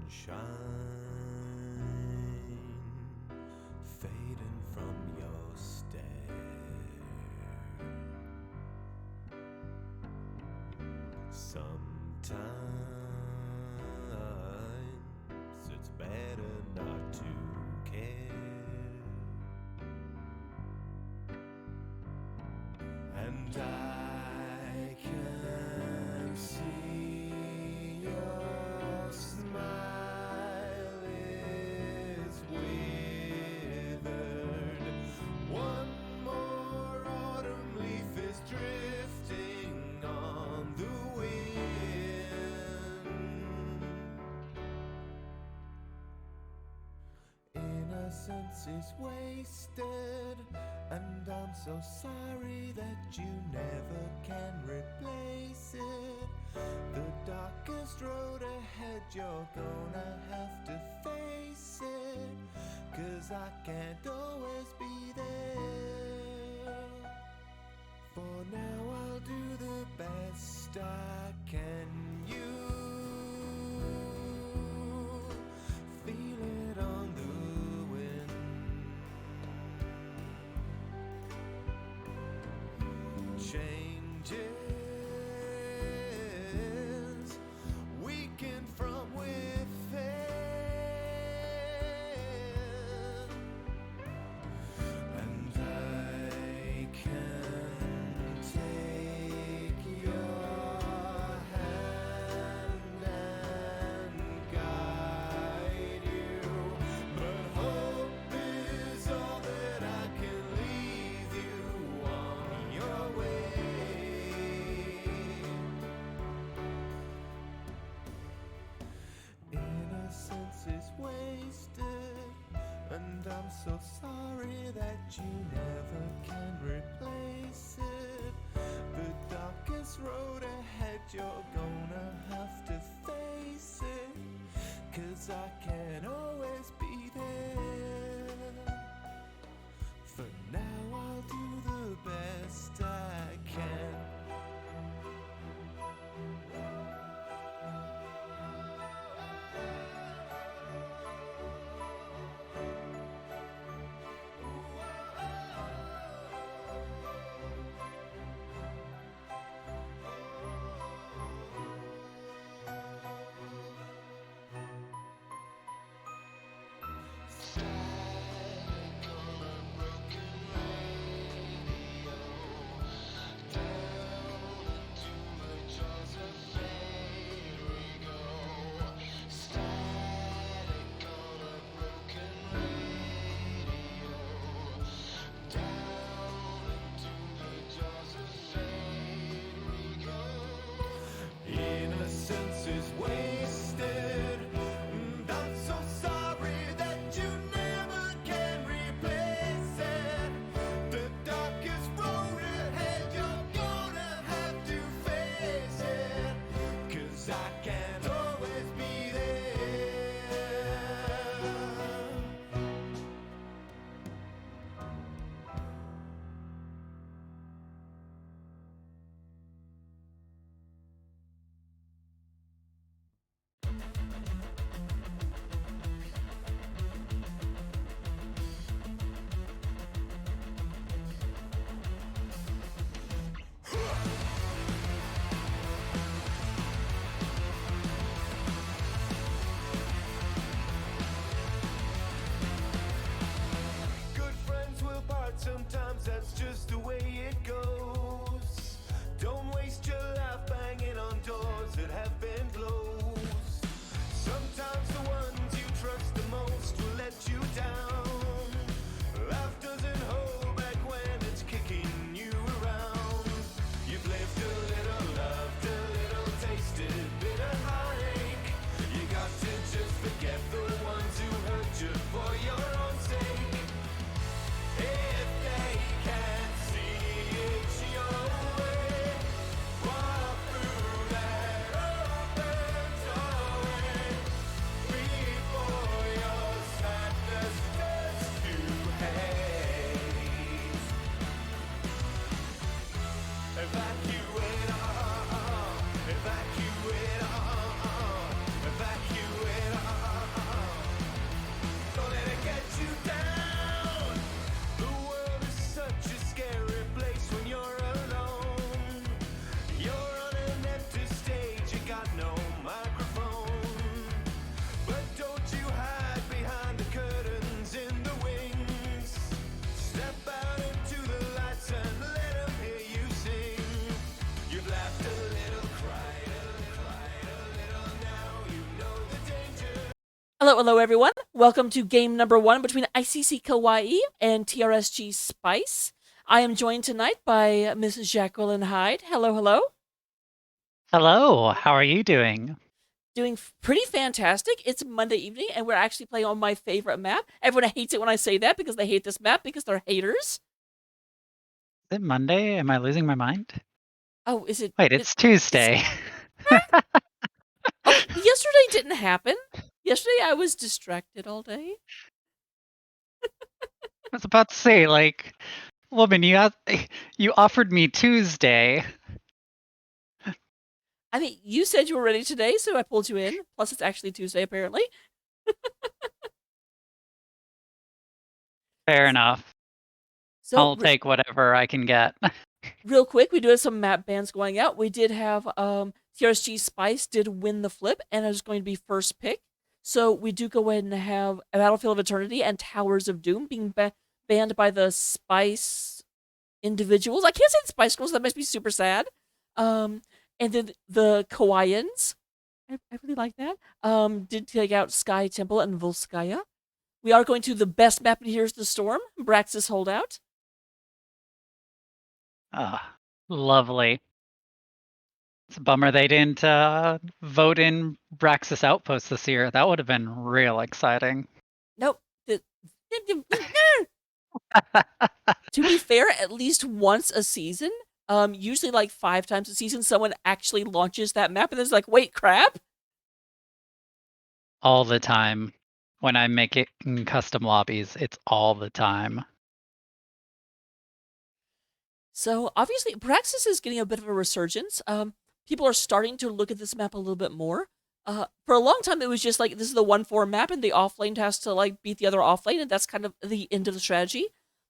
sunshine fading from your stare. Sometimes it's better not to care, and I can see your smile is withered. One more autumn leaf is drifting on the wind. Innocence is wasted, and I'm so sorry that you never can replace it. The darkest road ahead, you're gonna have to face it, 'cause I can't always be there. For now I'll do the best I can. You feel it on the wind. Changes weaken from within, and I can take your hand and guide you, but hope is all that I can leave you on your way. Innocence is wasted, and I'm so sorry that you never can replace it. The darkest road ahead, you're gonna have to face it, 'cause I can't always be there. For now I'll do the best I can. Innocence is wasted, and I'm so sorry that you never can replace it. The darkest road ahead, you're gonna have to face it, 'cause I can't always be there. Good friends will part, sometimes that's just the way it goes. Don't waste your life banging on doors that have been closed. Sometimes the ones you trust the most will let you down. Life doesn't hold back when it's kicking you around. You've lived a little, loved a little, tasted bitter heartache. You got to just forget the ones who hurt you for your own sake. If they can't see it your way, walk through that scary place when you're alone. You're on an empty stage, you got no microphone. But don't you hide behind the curtains in the wings. Step out into the lights and let them hear you sing. You've laughed a little, cried a little, now you know the danger. Hello, everyone. Welcome to game number 1 between ICC Kawaii and TRSG Spice. I am joined tonight by Mrs. Jacqueline Hyde. Hello. Hello, how are you doing? Doing pretty fantastic. It's Monday evening, and we're actually playing on my favorite map. Everyone hates it when I say that because they hate this map because they're haters. Is it Monday? Am I losing my mind? Oh, is it? Wait, it's Tuesday. Okay, yesterday didn't happen. Yesterday I was distracted all day. I was about to say, woman, you offered me Tuesday. I mean, you said you were ready today, so I pulled you in. Plus, it's actually Tuesday, apparently. Fair enough. So, I'll take whatever I can get. real quick, we do have some map bans going out. We did have TRSG Spice did win the flip, and it was going to be first pick. So we do go ahead and have a Battlefield of Eternity and Towers of Doom being banned by the Spice individuals. I can't say the Spice Girls. That makes me super sad. And then the Kawaiians, I really like that. Did take out Sky Temple and Volskaya. We are going to the best map in Here's the Storm, Braxis Holdout. Ah, lovely. It's a bummer they didn't vote in Braxis Outpost this year. That would have been real exciting. Nope. To be fair, at least once a season, usually like 5 times a season, someone actually launches that map and then it's like, wait, crap? All the time. When I make it in custom lobbies, it's all the time. So obviously, Praxis is getting a bit of a resurgence. People are starting to look at this map a little bit more. For a long time, it was just like this is the 1-4 map, and the off lane has to like beat the other off lane, and that's kind of the end of the strategy.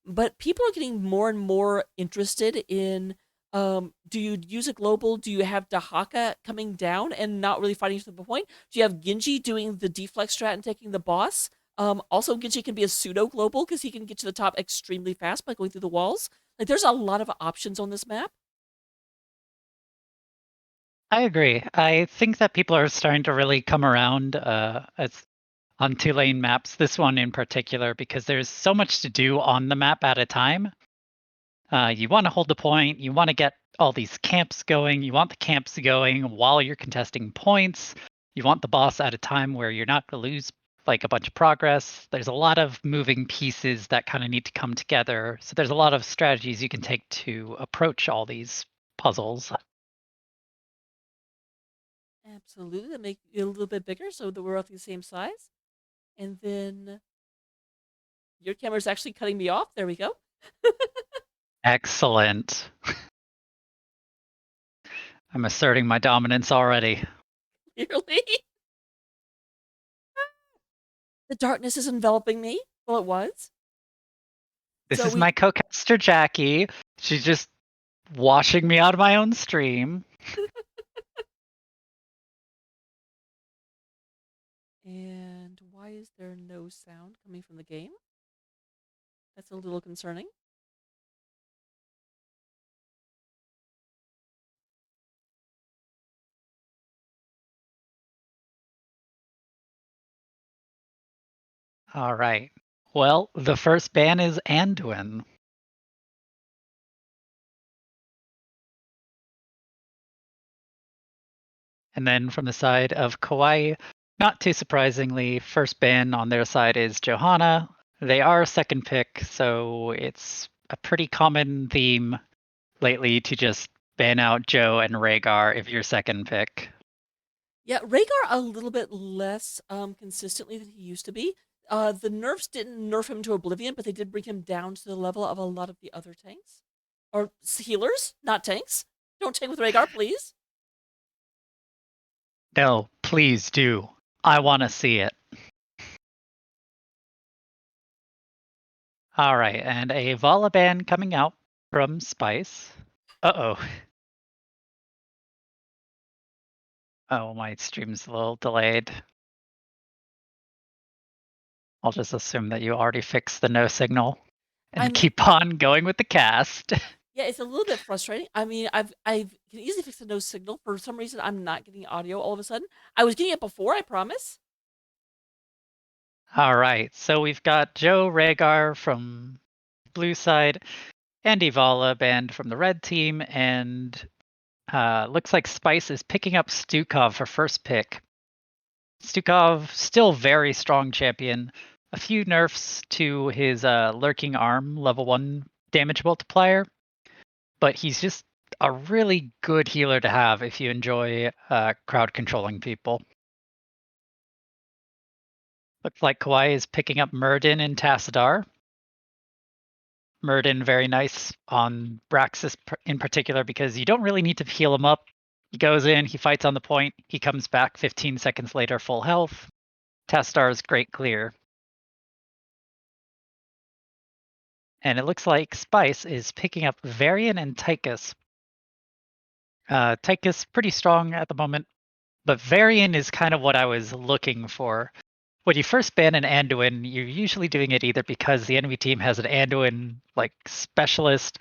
But people are getting more and more interested in do you use a global? Do you have Dahaka coming down and not really fighting to the point? Do you have Genji doing the deflex strat and taking the boss? Also, Genji can be a pseudo global because he can get to the top extremely fast by going through the walls. Like, there's a lot of options on this map. I agree. I think that people are starting to really come around as on 2-lane maps, this one in particular, because there's so much to do on the map at a time. You want to hold the point, you want to get all these camps going, you want the camps going while you're contesting points, you want the boss at a time where you're not going to lose like a bunch of progress. There's a lot of moving pieces that kind of need to come together. So there's a lot of strategies you can take to approach all these puzzles. Absolutely. That make it a little bit bigger so that we're roughly the same size. And then your camera's actually cutting me off. There we go. Excellent. I'm asserting my dominance already. Clearly. The darkness is enveloping me. Well, it was. This So is my co-caster Jackie. She's just washing me out of my own stream. And why is there no sound coming from the game? That's a little concerning. All right. Well, the first ban is Anduin. And then from the side of Kawaii, not too surprisingly, first ban on their side is Johanna. They are second pick, so it's a pretty common theme lately to just ban out Joe and Rhaegar if you're second pick. Yeah, Rhaegar a little bit less consistently than he used to be. The nerfs didn't nerf him to oblivion, but they did bring him down to the level of a lot of the other tanks. Or healers, not tanks. Don't tank with Rhaegar, please. No, please do. I want to see it. All right, and a Vala ban coming out. from Spice. Uh-oh. Oh, my stream's a little delayed. I'll just assume that you already fixed the no signal and I'm keep on going with the cast. Yeah, it's a little bit frustrating. I mean, I can easily fix the no signal. For some reason, I'm not getting audio all of a sudden. I was getting it before, I promise. All right, so we've got Joe Rhaegar from blue side, Andy Vala banned from the red team, and looks like Spice is picking up Stukov for first pick. Stukov, still very strong champion. A few nerfs to his lurking arm, level 1 damage multiplier, but he's just a really good healer to have if you enjoy crowd controlling people. Looks like Kawaii is picking up Muradin and Tassadar. Muradin very nice on Braxis in particular because you don't really need to heal him up. He goes in, he fights on the point, he comes back 15 seconds later full health. Tassadar's great clear. And it looks like Spice is picking up Varian and Tychus. Tychus pretty strong at the moment, but Varian is kind of what I was looking for. When you first ban an Anduin, you're usually doing it either because the enemy team has an Anduin like specialist,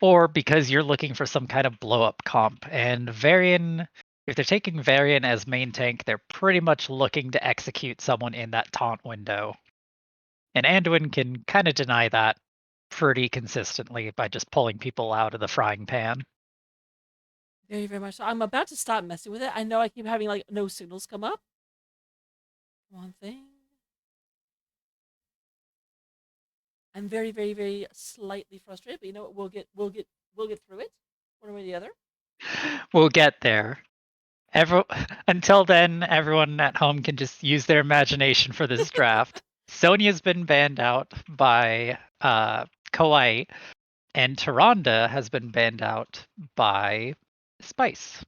or because you're looking for some kind of blow up comp. And Varian, if they're taking Varian as main tank, they're pretty much looking to execute someone in that taunt window. And Anduin can kind of deny that pretty consistently by just pulling people out of the frying pan. Very, very much so. I'm about to stop messing with it. I know I keep having like no signals come up. One thing. I'm very, very, very slightly frustrated, but you know what? We'll get through it, one way or the other. We'll get there. Until then, everyone at home can just use their imagination for this draft. Sonya's been banned out by Kawaii, and Tyrande has been banned out by Spice.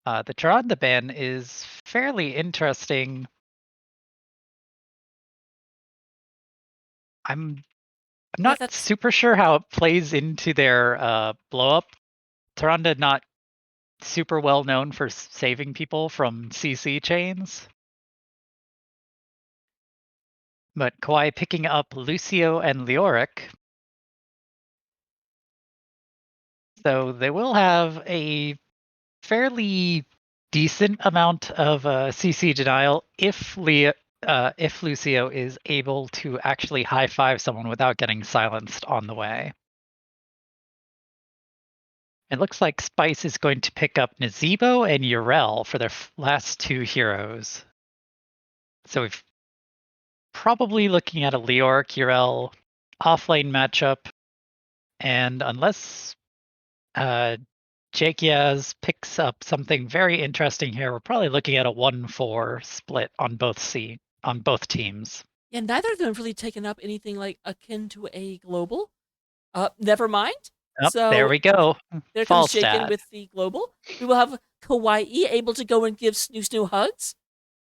The Tyrande ban is fairly interesting. I'm Yeah, not that's super sure how it plays into their blow up. Tyrande not super well known for saving people from CC chains. But Kawaii picking up Lucio and Leoric. So they will have a fairly decent amount of CC denial if Lucio is able to actually high five someone without getting silenced on the way. It looks like Spice is going to pick up Nazebo and Urel for their last two heroes. So we've probably looking at a Leoric Urel offlane matchup, and unless Jake Yaz picks up something very interesting here, we're probably looking at a 1-4 split on both teams. Yeah, neither of them have really taken up anything like akin to a global. Never mind. Oh, there So we go. there comes False Jake in stat. with the global. We will have Kawaii able to go and give Snoo hugs.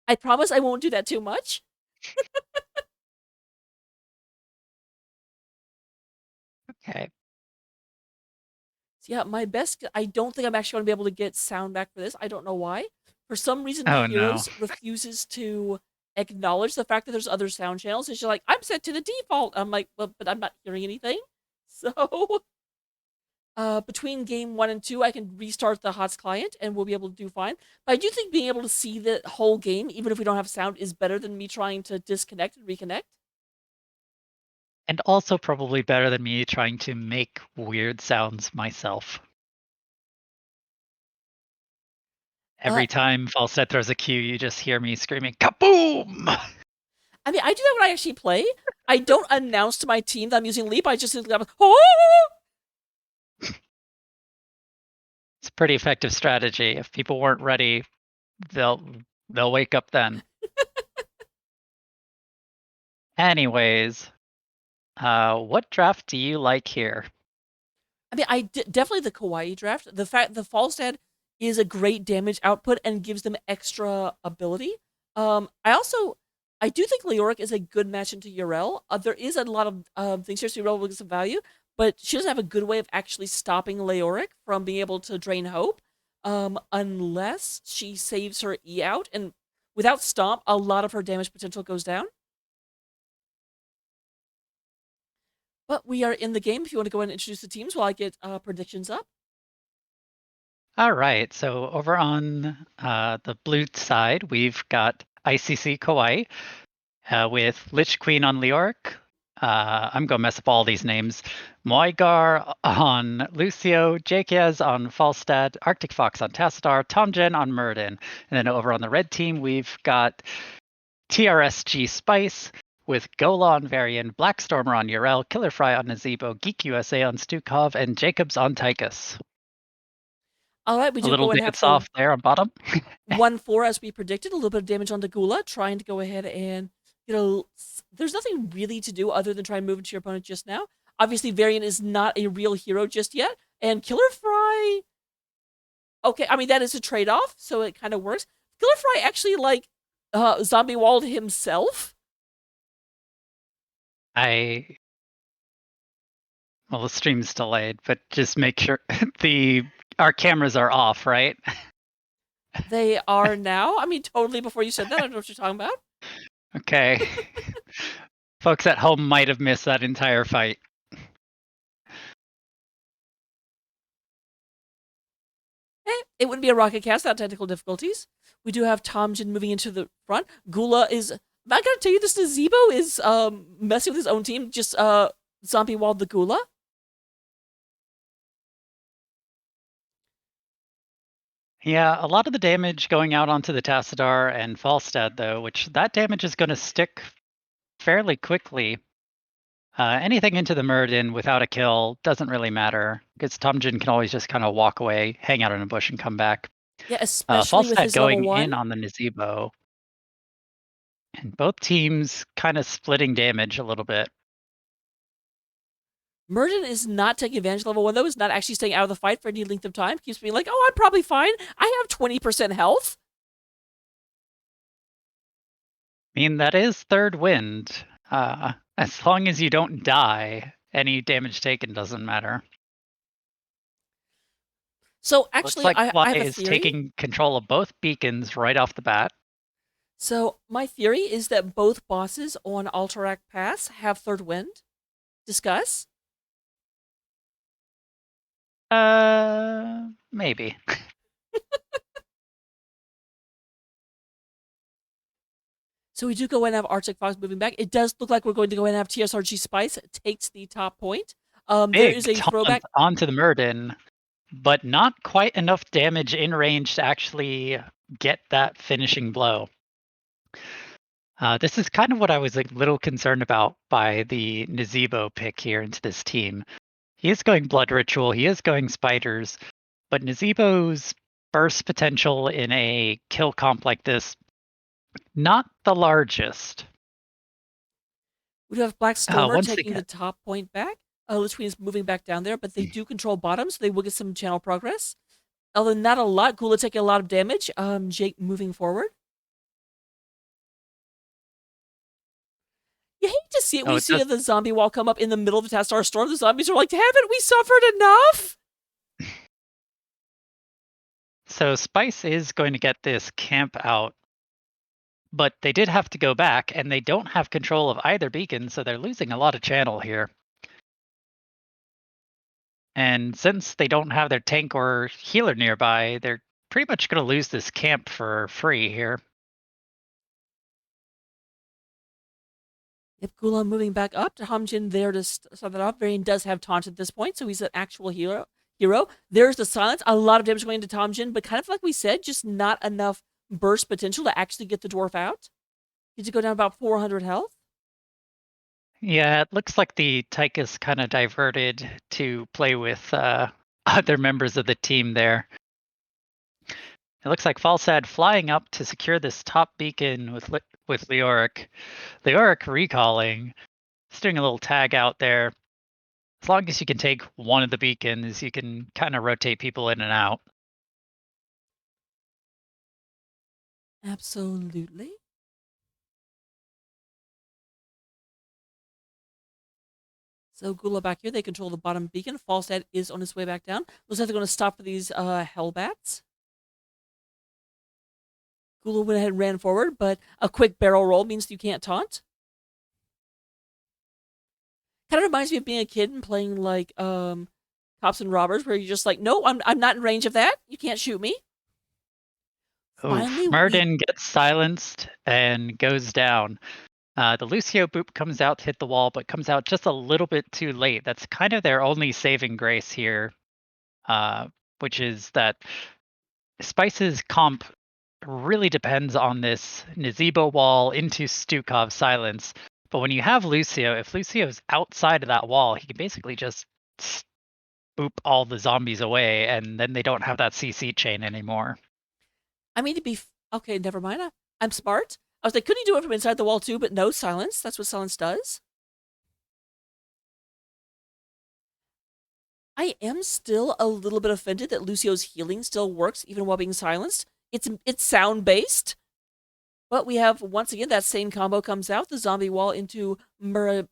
I promise I won't do that too much. Okay. So yeah, my best. I don't think I'm actually going to be able to get sound back for this. I don't know why. For some reason, Oh no. Heroes refuses to acknowledge the fact that there's other sound channels. It's just like, I'm set to the default. I'm like, well, but I'm not hearing anything. So between game 1 and 2, I can restart the HOTS client and we'll be able to do fine. But I do think being able to see the whole game, even if we don't have sound, is better than me trying to disconnect and reconnect. And also probably better than me trying to make weird sounds myself. Every time Falset throws a Q, you just hear me screaming, kaboom! I mean, I do that when I actually play. I don't announce to my team that I'm using Leap. I just simply go, oh! It's a pretty effective strategy. If people weren't ready, they'll wake up then. Anyways, what draft do you like here? I mean, definitely the Kawaii draft. The fact the Falstad is a great damage output and gives them extra ability. I do think Leoric is a good match into Urel. There is a lot of things here, so Urel will get some value. but she doesn't have a good way of actually stopping Leoric from being able to drain hope, unless she saves her E out. And without Stomp, a lot of her damage potential goes down. But we are in the game. If you want to go ahead and introduce the teams while I get predictions up. All right. So over on the blue side, we've got ICC Kawaii with Lich Queen on Leoric. I'm going to mess up all these names. Moigar on Lucio, Jakez on Falstad, Arctic Fox on Tassadar, Tomjen on Muradin. And then over on the red team, we've got TRSG Spice with Gola on Varian, Blackstormer on Urel, Killerfry on Nazebo, Geek USA on Stukov, and Jacobs on Tychus. All right, we A do little go and bit have the soft there on bottom. 1-4 as we predicted. A little bit of damage on the Gula, trying to go ahead and, there's nothing really to do other than try and move into your opponent just now. Obviously, Varian is not a real hero just yet, and Killer Fry. Okay, I mean that is a trade-off, so it kind of works. Killer Fry actually zombie walled himself. Well, the stream's delayed, but just make sure our cameras are off, right? They are now. I mean, totally. Before you said that, I don't know what you're talking about. Okay. Folks at home might have missed that entire fight. It wouldn't be a rocket cast without technical difficulties. We do have Tomjin moving into the front. Gula is. I gotta tell you, this Nazebo is messing with his own team. Just zombie walled the Gula. Yeah, a lot of the damage going out onto the Tassadar and Falstad, though, which that damage is going to stick fairly quickly. Anything into the Muradin without a kill doesn't really matter, because Tomjin can always just kind of walk away, hang out in a bush, and come back. Yeah, especially with Falstad his level going 1. in on the Nazebo. And both teams kind of splitting damage a little bit. Murden is not taking advantage of level 1, though. Is not actually staying out of the fight for any length of time. Keeps being like, oh, I'm probably fine. I have 20% health. I mean, that is third wind. As long as you don't die, any damage taken doesn't matter. So Looks actually, like I Kawaii have a is theory. taking control of both beacons right off the bat. So my theory is that both bosses on Alterac Pass have third wind. Discuss. Maybe. So we do go and have Arctic Fox moving back. It does look like we're going to go and have TSRG Spice takes the top point. There Big is a taunt throwback. onto the Muradin, but not quite enough damage in range to actually get that finishing blow. This is kind of what I was a little concerned about by the Nazebo pick here into this team. He is going Blood Ritual, he is going Spiders, but Nazebo's burst potential in a kill comp like this, not the largest. We do have Black Stormer Once taking again, the top point back. Lich Queen is moving back down there, but they do control bottom, so they will get some channel progress. Although not a lot. Gula taking a lot of damage. Jake moving forward. You hate to see it when you see the zombie wall come up in the middle of the Tastar storm. The zombies are like, haven't we suffered enough? So Spice is going to get this camp out, but they did have to go back, and they don't have control of either beacon, so they're losing a lot of channel here. And since they don't have their tank or healer nearby, they're pretty much going to lose this camp for free here. Yep, Gula moving back up to Hamjin there to start that off. Varian does have taunt at this point, so he's an actual hero. There's the silence. A lot of damage going into Tomjin, but kind of like we said, just not enough burst potential to actually get the dwarf out. Needs to go down about 400 health. Yeah, it looks like the Tychus kind of diverted to play with other members of the team there. It looks like Falsad flying up to secure this top beacon with Leoric. Leoric recalling. Just doing a little tag out there. As long as you can take one of the beacons, you can kind of rotate people in and out. Absolutely. So Gula back here, they control the bottom beacon. Falstad is on his way back down. Looks like they're going to stop for these Hellbats. Gula went ahead and ran forward, but a quick barrel roll means you can't taunt. Kind of reminds me of being a kid and playing like cops and robbers, where you're just like, no, I'm not in range of that. You can't shoot me. Oof. Finally, Murden gets silenced and goes down. The Lucio boop comes out to hit the wall, but comes out just a little bit too late. That's kind of their only saving grace here, which is that Spice's comp really depends on this Nazebo wall into Stukov silence. But when you have Lucio, if Lucio's outside of that wall, he can basically just boop all the zombies away, and then they don't have that CC chain anymore. I mean, okay, never mind. I'm smart. I was like, couldn't he do it from inside the wall too? But no, silence. That's what silence does. I am still a little bit offended that Lucio's healing still works even while being silenced. It's sound based, but we have once again that same combo comes out, the zombie wall into don't.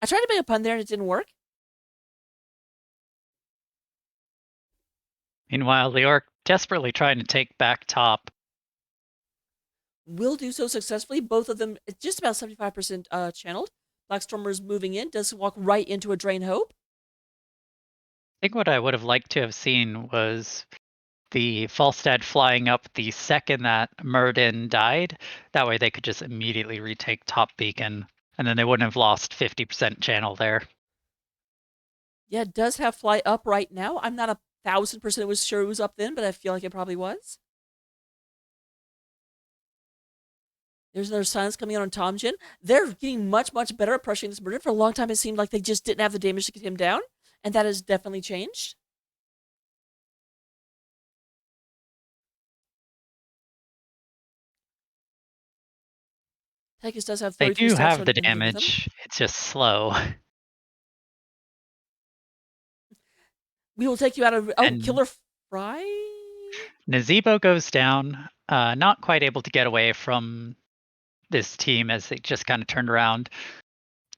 I tried to make a pun there and it didn't work. Meanwhile, Leoric desperately trying to take back top. Will do so successfully. Both of them just about 75% channeled. Blackstormer's moving in, does walk right into a Drain Hope. I think what I would have liked to have seen was the Falstad flying up the second that Murden died. That way they could just immediately retake top beacon, and then they wouldn't have lost 50% channel there. Yeah, it does have fly up right now. I'm not 1,000% sure it was up then, but I feel like it probably was. There's another silence coming out on Tomjin. They're getting much, much better at pressuring this Murder. For a long time, it seemed like they just didn't have the damage to get him down, and that has definitely changed. Tychus does have 33 They do stacks have the in game with him. damage, it's just slow. We will take you out of... Oh, And Killer Fry? Nazebo goes down, not quite able to get away from this team as they just kind of turned around.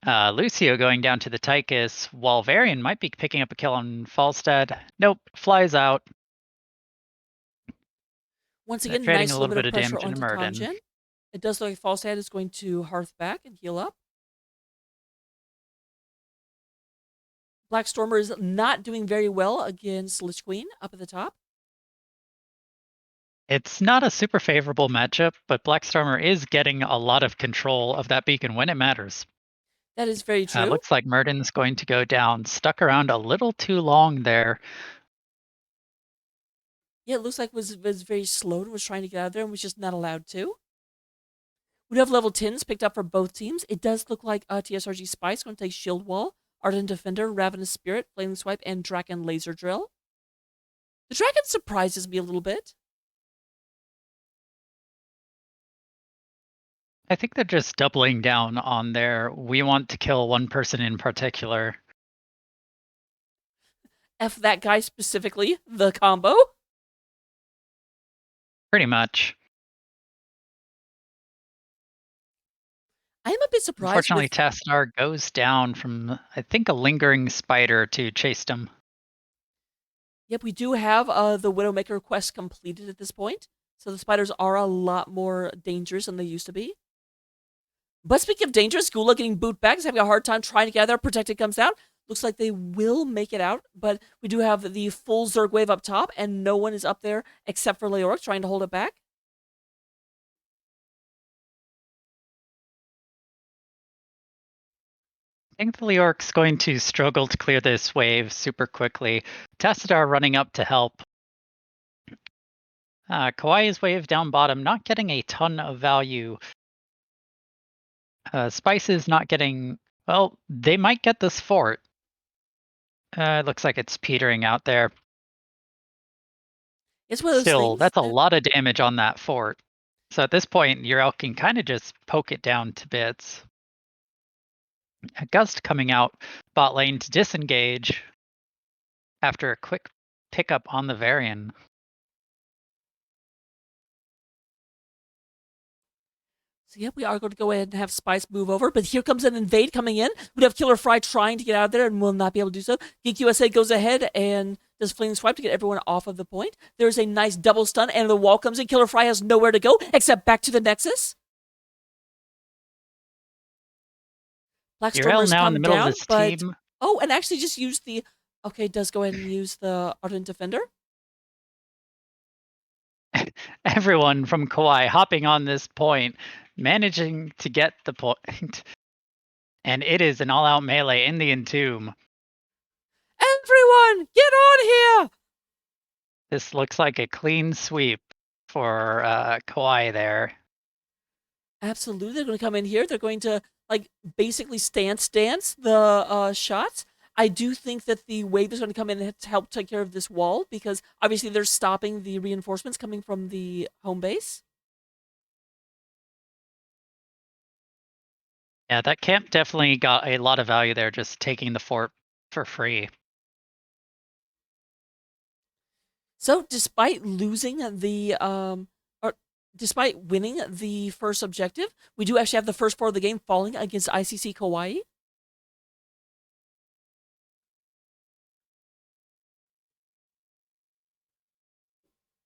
Lucio going down to the Tychus, while Varian might be picking up a kill on Falstad. Nope, flies out. Once again, Trading nice a little little bit bit of of pressure damage into onto Murden. Tomjin. It does look like Falstad is going to Hearth back and heal up. Blackstormer is not doing very well against Lich Queen up at the top. It's not a super favorable matchup, but Blackstormer is getting a lot of control of that beacon when it matters. That is very true. Looks like Murden's going to go down. Stuck around a little too long there. Yeah, it looks like was very slow and was trying to get out of there and was just not allowed to. We have level 10s picked up for both teams. It does look like TSRG Spice going to take Shield Wall, Ardent Defender, Ravenous Spirit, Flaming Swipe, and Draken Laser Drill. The Draken surprises me a little bit. I think they're just doubling down on their we want to kill one person in particular. F that guy specifically, the combo. Pretty much. I am a bit surprised. Unfortunately, Tastar goes down from, I think, a lingering spider to chase him. Yep, we do have the Widowmaker quest completed at this point. So the spiders are a lot more dangerous than they used to be. But speaking of dangerous, Gula getting boot back is having a hard time trying to get out there. Protected comes out. Looks like they will make it out, but we do have the full Zerg wave up top, and no one is up there except for Leoric trying to hold it back. I think the Leoric's going to struggle to clear this wave super quickly. Tassadar running up to help. Kawaii's wave down bottom, not getting a ton of value. Spice is not getting... Well, they might get this fort. It looks like it's petering out there. It's one of those Still, things that's a lot of damage on that fort. So at this point, Uriel can kind of just poke it down to bits. A Gust coming out bot lane to disengage after a quick pickup on the Varian. So yeah, we are going to go ahead and have Spice move over, but here comes an invade coming in. We have Killer Fry trying to get out of there and will not be able to do so. Geek USA goes ahead and does fleeing swipe to get everyone off of the point. There's a nice double stun, and the wall comes in. Killer Fry has nowhere to go except back to the Nexus. Uriel Blackstormers now in the come middle down, of this but team. oh, and actually just use the does go ahead and use the Ardent Defender. Everyone from Kawaii hopping on this point, managing to get the point. And it is an all-out melee in the Entomb. Everyone, get on here! This looks like a clean sweep for Kawaii there. Absolutely, they're going to come in here. They're going to basically stance the shots. I do think that the wave is going to come in to help take care of this wall because obviously they're stopping the reinforcements coming from the home base. Yeah, that camp definitely got a lot of value there, just taking the fort for free. So despite losing despite winning the first objective, we do actually have the first 4 of the game falling against ICC Kawaii.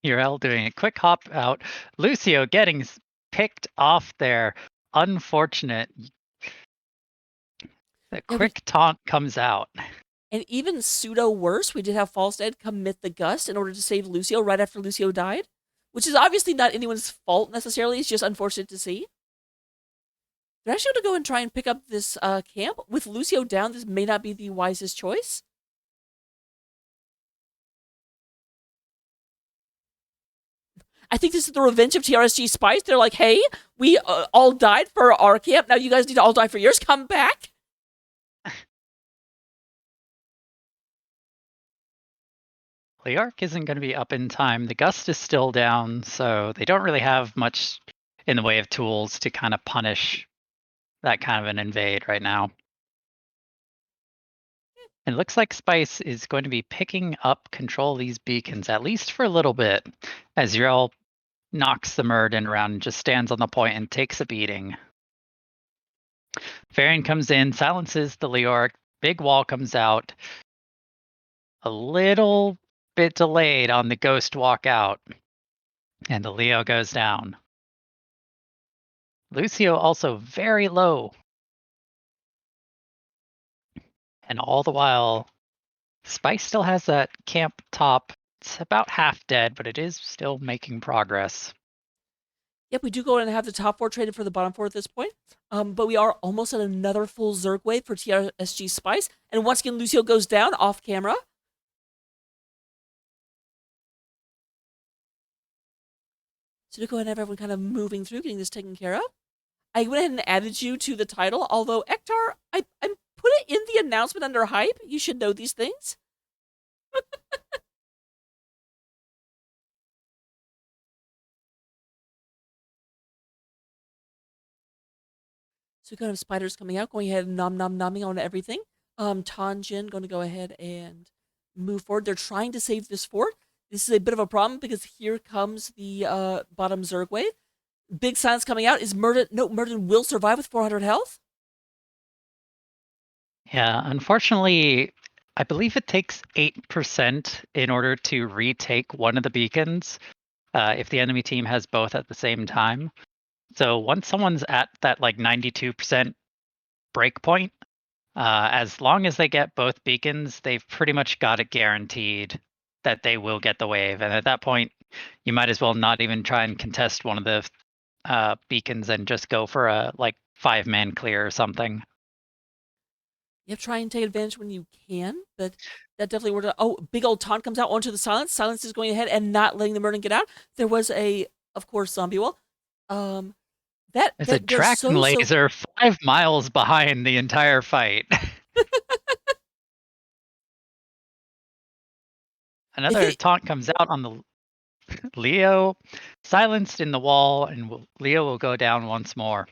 Uriel doing a quick hop out. Lucio getting picked off there. Unfortunate. The quick taunt comes out. And even pseudo worse, we did have Falstad commit the gust in order to save Lucio right after Lucio died, which is obviously not anyone's fault necessarily. It's just unfortunate to see. They're actually going to go and try and pick up this camp. With Lucio down, this may not be the wisest choice. I think this is the revenge of TRSG Spice. They're like, hey, we all died for our camp. Now you guys need to all die for yours. Come back. Leark isn't going to be up in time. The gust is still down, so they don't really have much in the way of tools to kind of punish that kind of an invade right now. It looks like Spice is going to be picking up control of these beacons, at least for a little bit, as Uriel knocks the Murden around and just stands on the point and takes a beating. Varian comes in, silences the Leoric. Big wall comes out. A little bit delayed on the ghost walk out. And the Leo goes down. Lucio also very low. And all the while, Spice still has that camp top. It's about half dead, but it is still making progress. Yep, we do go in and have the top 4 traded for the bottom 4 at this point. But we are almost at another full Zerg wave for TRSG Spice. And once again, Lucio goes down off camera. So to go ahead and have everyone kind of moving through, getting this taken care of. I went ahead and added you to the title, although Ektar, I put it in the announcement under hype. You should know these things. So we kind of spiders coming out, going ahead and nomming on everything. Tanjin going to go ahead and move forward. They're trying to save this fort. This is a bit of a problem because here comes the bottom Zerg wave. Big silence coming out. Is Murden? No, Murden will survive with 400 health. Yeah, unfortunately, I believe it takes 8% in order to retake one of the beacons if the enemy team has both at the same time. So once someone's at that 92% breakpoint, as long as they get both beacons, they've pretty much got it guaranteed that they will get the wave. And at that point, you might as well not even try and contest one of the beacons and just go for a 5-man clear or something. You have to try and take advantage when you can, but that definitely worked out. Oh, big old taunt comes out onto the silence. Silence is going ahead and not letting the Murden get out. There was of course, zombie wall. It's a tracking laser 5 miles behind the entire fight. Another taunt comes out on the Leo, silenced in the wall, and Leo will go down once more.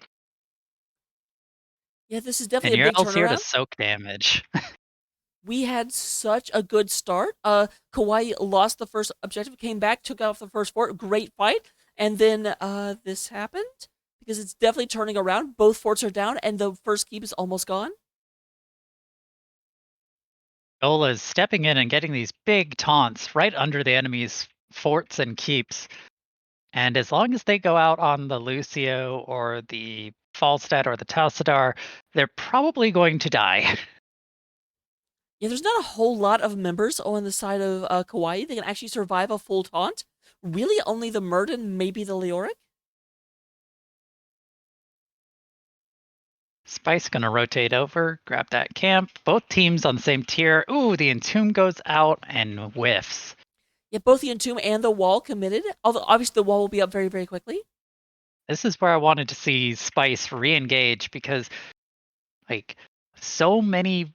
Yeah, this is definitely a big turnaround. Here to soak damage. We had such a good start. Kawaii lost the first objective, came back, took off the first fort. Great fight. And then this happened because it's definitely turning around. Both forts are down, and the first keep is almost gone. Ola's stepping in and getting these big taunts right under the enemy's forts and keeps. And as long as they go out on the Lucio or the Falstad or the Talsadar, they're probably going to die. Yeah, there's not a whole lot of members on the side of Kawaii. They can actually survive a full taunt. Really, only the Murden, maybe the Leoric. Spice gonna rotate over, grab that camp. Both teams on the same tier. Ooh, the Entomb goes out and whiffs. Yeah, both the Entomb and the Wall committed. Although obviously the Wall will be up very, very quickly. This is where I wanted to see Spice re-engage because, like, so many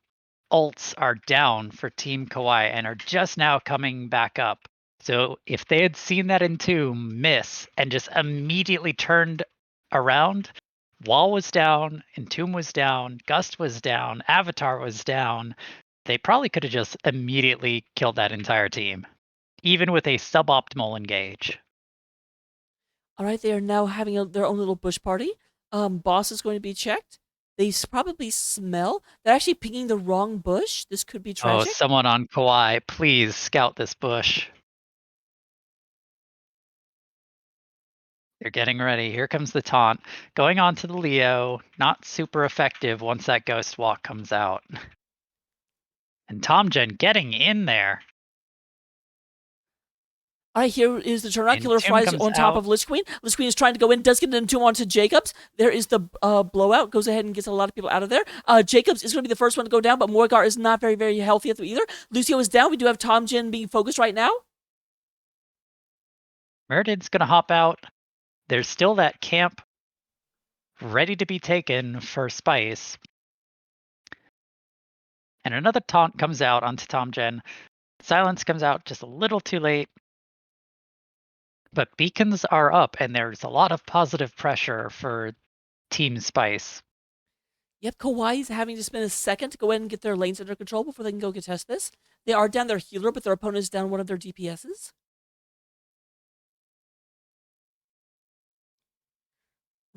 ults are down for Team Kawaii and are just now coming back up. So if they had seen that Entomb miss and just immediately turned around, Wall was down, Entomb was down, Gust was down, Avatar was down, they probably could have just immediately killed that entire team, even with a suboptimal engage. All right, they are now having their own little bush party. Boss is going to be checked. They probably smell. They're actually picking the wrong bush. This could be Oh, tragic. someone on Kawaii, please scout this bush. They're getting ready. Here comes the taunt. Going on to the Leo. Not super effective once that Ghost Walk comes out. And Tomgen getting in there. All right, here is the turnaround. Killer Entomb flies comes on top out. of Lich Queen. Lich Queen is trying to go in, does get an Entomb onto Jacobs. There is the blowout. Goes ahead and gets a lot of people out of there. Jacobs is going to be the first one to go down, but Morgar is not very, very healthy either. Lucio is down. We do have Tom Jin being focused right now. Murden's going to hop out. There's still that camp ready to be taken for Spice. And another taunt comes out onto Tomgen. Silence comes out just a little too late. But beacons are up, and there's a lot of positive pressure for Team Spice. Yep, Kawaii is having to spend a second to go ahead and get their lanes under control before they can go contest this. They are down their healer, but their opponent is down one of their DPSs.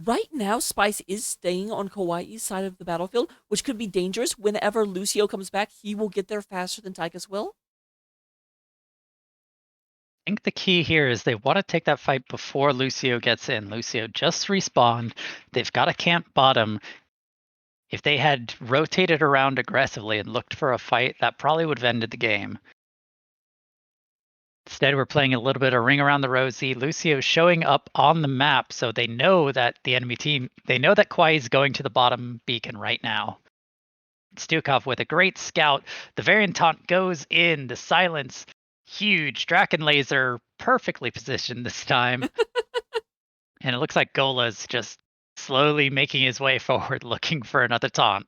Right now, Spice is staying on Kawaii's side of the battlefield, which could be dangerous. Whenever Lucio comes back, he will get there faster than Tychus will. I think the key here is they want to take that fight before Lucio gets in. Lucio just respawned. They've got a camp bottom. If they had rotated around aggressively and looked for a fight, that probably would have ended the game. Instead, we're playing a little bit of ring around the rosy. Lucio showing up on the map, so they know that the enemy team, they know that Kawaii is going to the bottom beacon right now. Stukov with a great scout. The variant taunt goes in. The silence, huge. Draken laser, perfectly positioned this time. And it looks like Gola's just slowly making his way forward, looking for another taunt.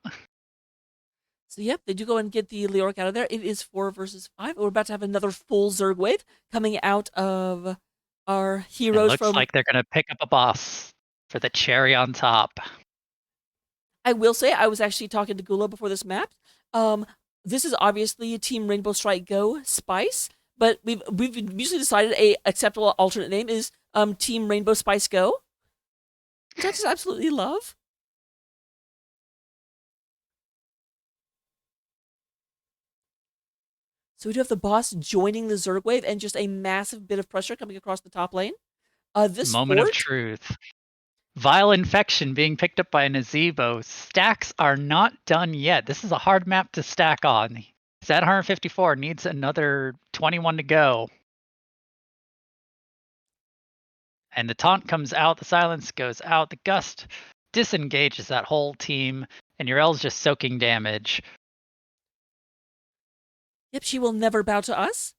So, yep, they do go and get the Leoric out of there. It is 4 versus 5. We're about to have another full Zerg wave coming out of our heroes It looks from... like they're going to pick up a boss for the cherry on top. I will say, I was actually talking to Gula before this map. This is obviously Team Rainbow Strike Go Spice, but we've usually decided a acceptable alternate name is Team Rainbow Spice Go, which I just absolutely love. So we do have the boss joining the Zerg wave and just a massive bit of pressure coming across the top lane. This Moment fort, of truth. Vile Infection being picked up by Nazebo. Stacks are not done yet. This is a hard map to stack on. He's at 154, needs another 21 to go. And the taunt comes out, the silence goes out, the gust disengages that whole team, and Urel's just soaking damage. yep, she will never bow to us.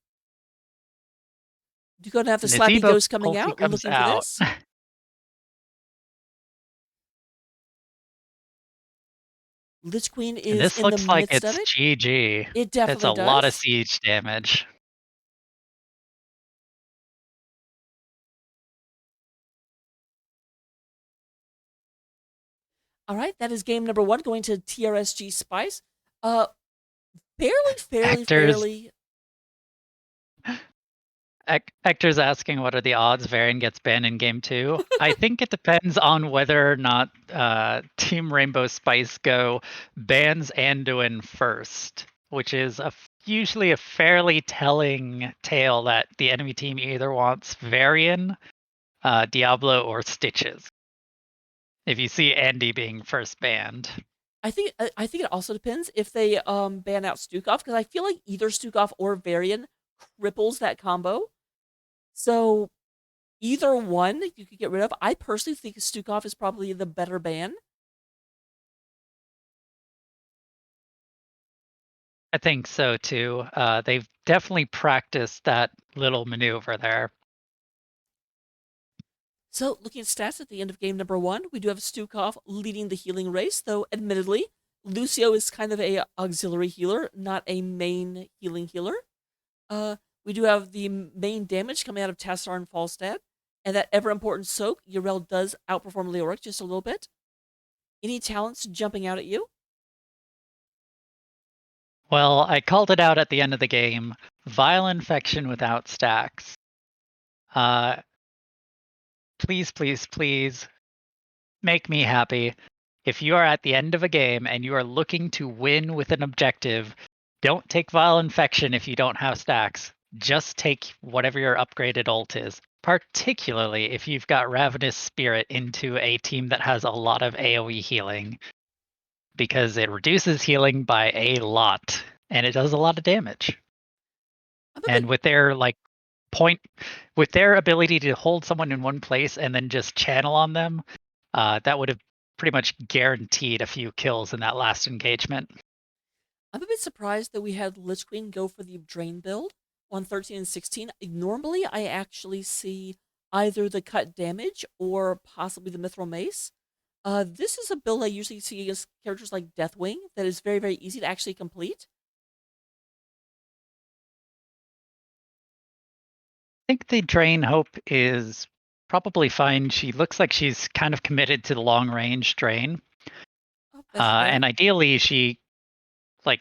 You're going to have the Nazebo Slappy Ghost coming Pulsey out comes looking for out. this. Lich Queen And is this in looks the like midst it's of it. GG. It That's definitely a does. lot of siege damage. All right, that is game number 1 going to TRSG Spice. Fairly. Hector's Hector's asking what are the odds Varian gets banned in game 2. I think it depends on whether or not Team Rainbow Spice go bans Anduin first, which is usually a fairly telling tale that the enemy team either wants Varian, Diablo, or Stitches. If you see Andy being first banned. I think it also depends if they ban out Stukov, because I feel like either Stukov or Varian cripples that combo. So either one you could get rid of. I personally think Stukov is probably the better ban. I think so too. They've definitely practiced that little maneuver there. So looking at stats at the end of game number 1, we do have Stukov leading the healing race, though admittedly, Lucio is kind of a auxiliary healer, not a main healing healer. We do have the main damage coming out of Tassar and Falstad, and that ever-important soak, Yrel does outperform Leoric just a little bit. Any talents jumping out at you? Well, I called it out at the end of the game. Vile Infection without stacks. Please, please, please make me happy. If you are at the end of a game and you are looking to win with an objective, don't take Vile Infection if you don't have stacks. Just take whatever your upgraded ult is, particularly if you've got Ravenous Spirit into a team that has a lot of AoE healing, because it reduces healing by a lot, and it does a lot of damage. And with their with their ability to hold someone in one place and then just channel on them, that would have pretty much guaranteed a few kills in that last engagement. I'm a bit surprised that we had Lich Queen go for the Drain build on 13 and 16. Normally, I actually see either the cut damage or possibly the Mithril Mace. This is a build I usually see against characters like Deathwing that is very, very easy to actually complete. I think the Drain Hope is probably fine. She looks like she's kind of committed to the long range Drain. Oh, that's fair. And ideally, she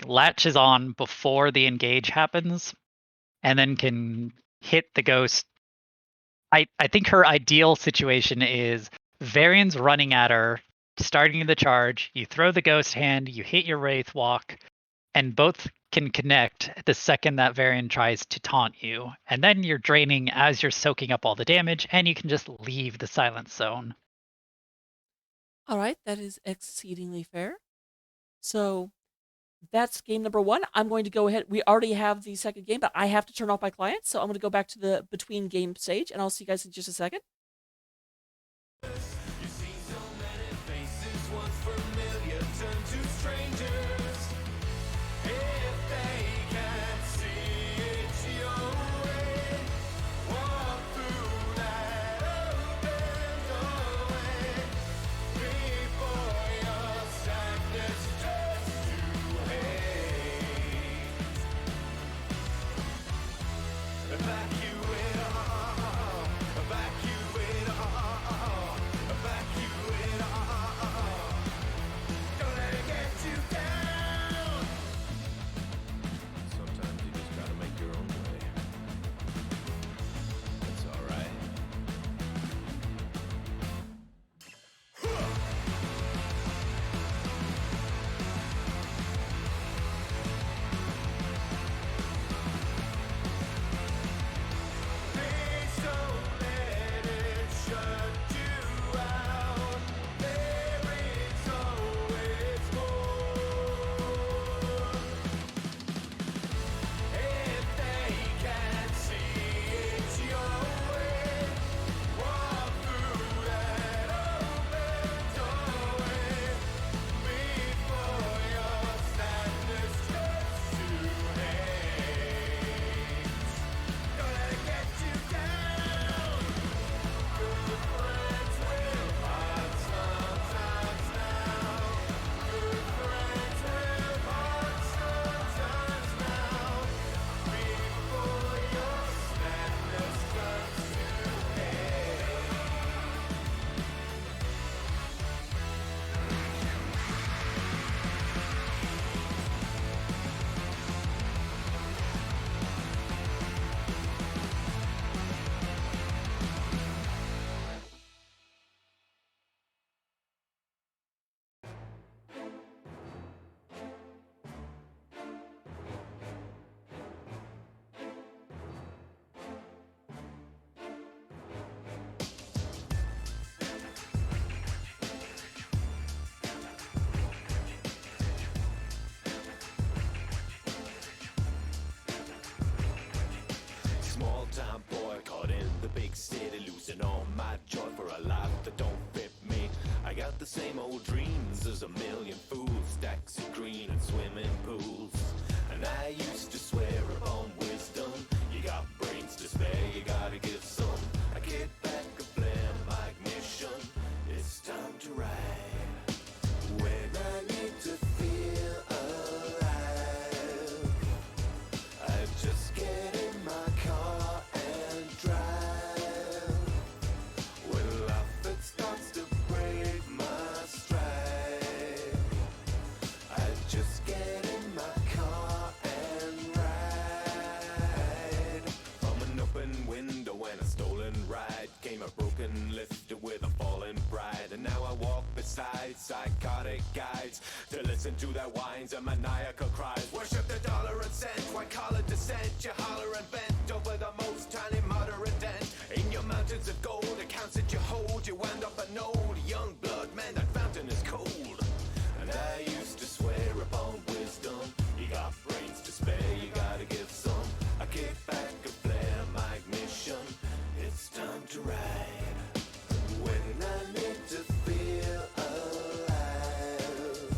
latches on before the engage happens and then can hit the ghost. I think her ideal situation is Varian's running at her, starting the charge, you throw the ghost hand, you hit your Wraith Walk, and both can connect the second that Varian tries to taunt you. And then you're draining as you're soaking up all the damage, and you can just leave the silence zone. All right, that is exceedingly fair. So that's game number 1. I'm going to go ahead. We already have the second game, but I have to turn off my client, so I'm going to go back to the between game stage, and I'll see you guys in just a second. You see so many faces once familiar turn to strangers. If they can't see it's your way, walk through that open doorway before your sadness turns to hate. Evacuate all, evacuate. the big city, losing all my joy for a life that don't fit me. I got the same old dreams as a million fools, stacks of green and swimming pools. And I used to swear upon wisdom, you got brains to spare, you gotta give some. I get back a flare, my ignition, it's time to ride. When I need to feel alive, I just get in my car and drive. When life it starts to break my stride, I just get in my car and ride. From an open window and a stolen ride came a broken lifter with a fallen bride. And now I walk beside psychotic guides to listen to their whines and maniacal cries. Worship the dollar and cent, white collar descent. You holler and bent over the most tiny moderate dent. In your mountains of gold, accounts that you hold, you wound up an old young blood man. That fountain is cold. And I used to swear upon wisdom, you got brains to spare, you gotta give some. I kick back a flare, my ignition, it's time to ride. When I need to feel alive,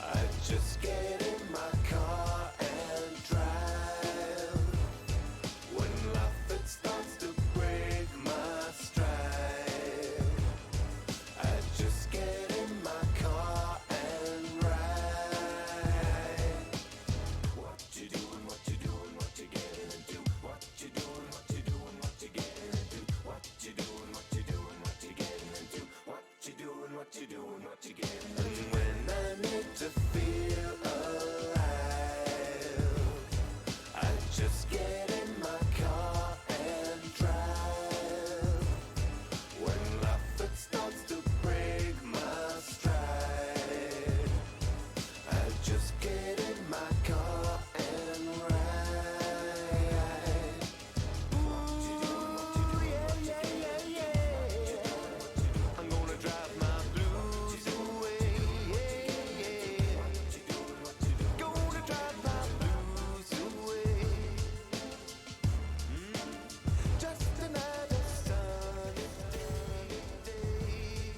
I just get in my car and drive. When life it starts to break my stride, I just get in my car and ride. What you doing, what you doing, what you getting into? What you doing, what you doing, what you getting into? What you doing, what you doing, what you getting into? What you doing, what you doing, what you getting into? And when I need to feel alive, I just get in my car and drive. When life it starts to break my stride, I just get in my car and ride. Ooh, yeah, yeah, yeah, yeah. I'm gonna drive my blues away. Yeah, yeah. Gonna drive my blues away. Just another sunny day.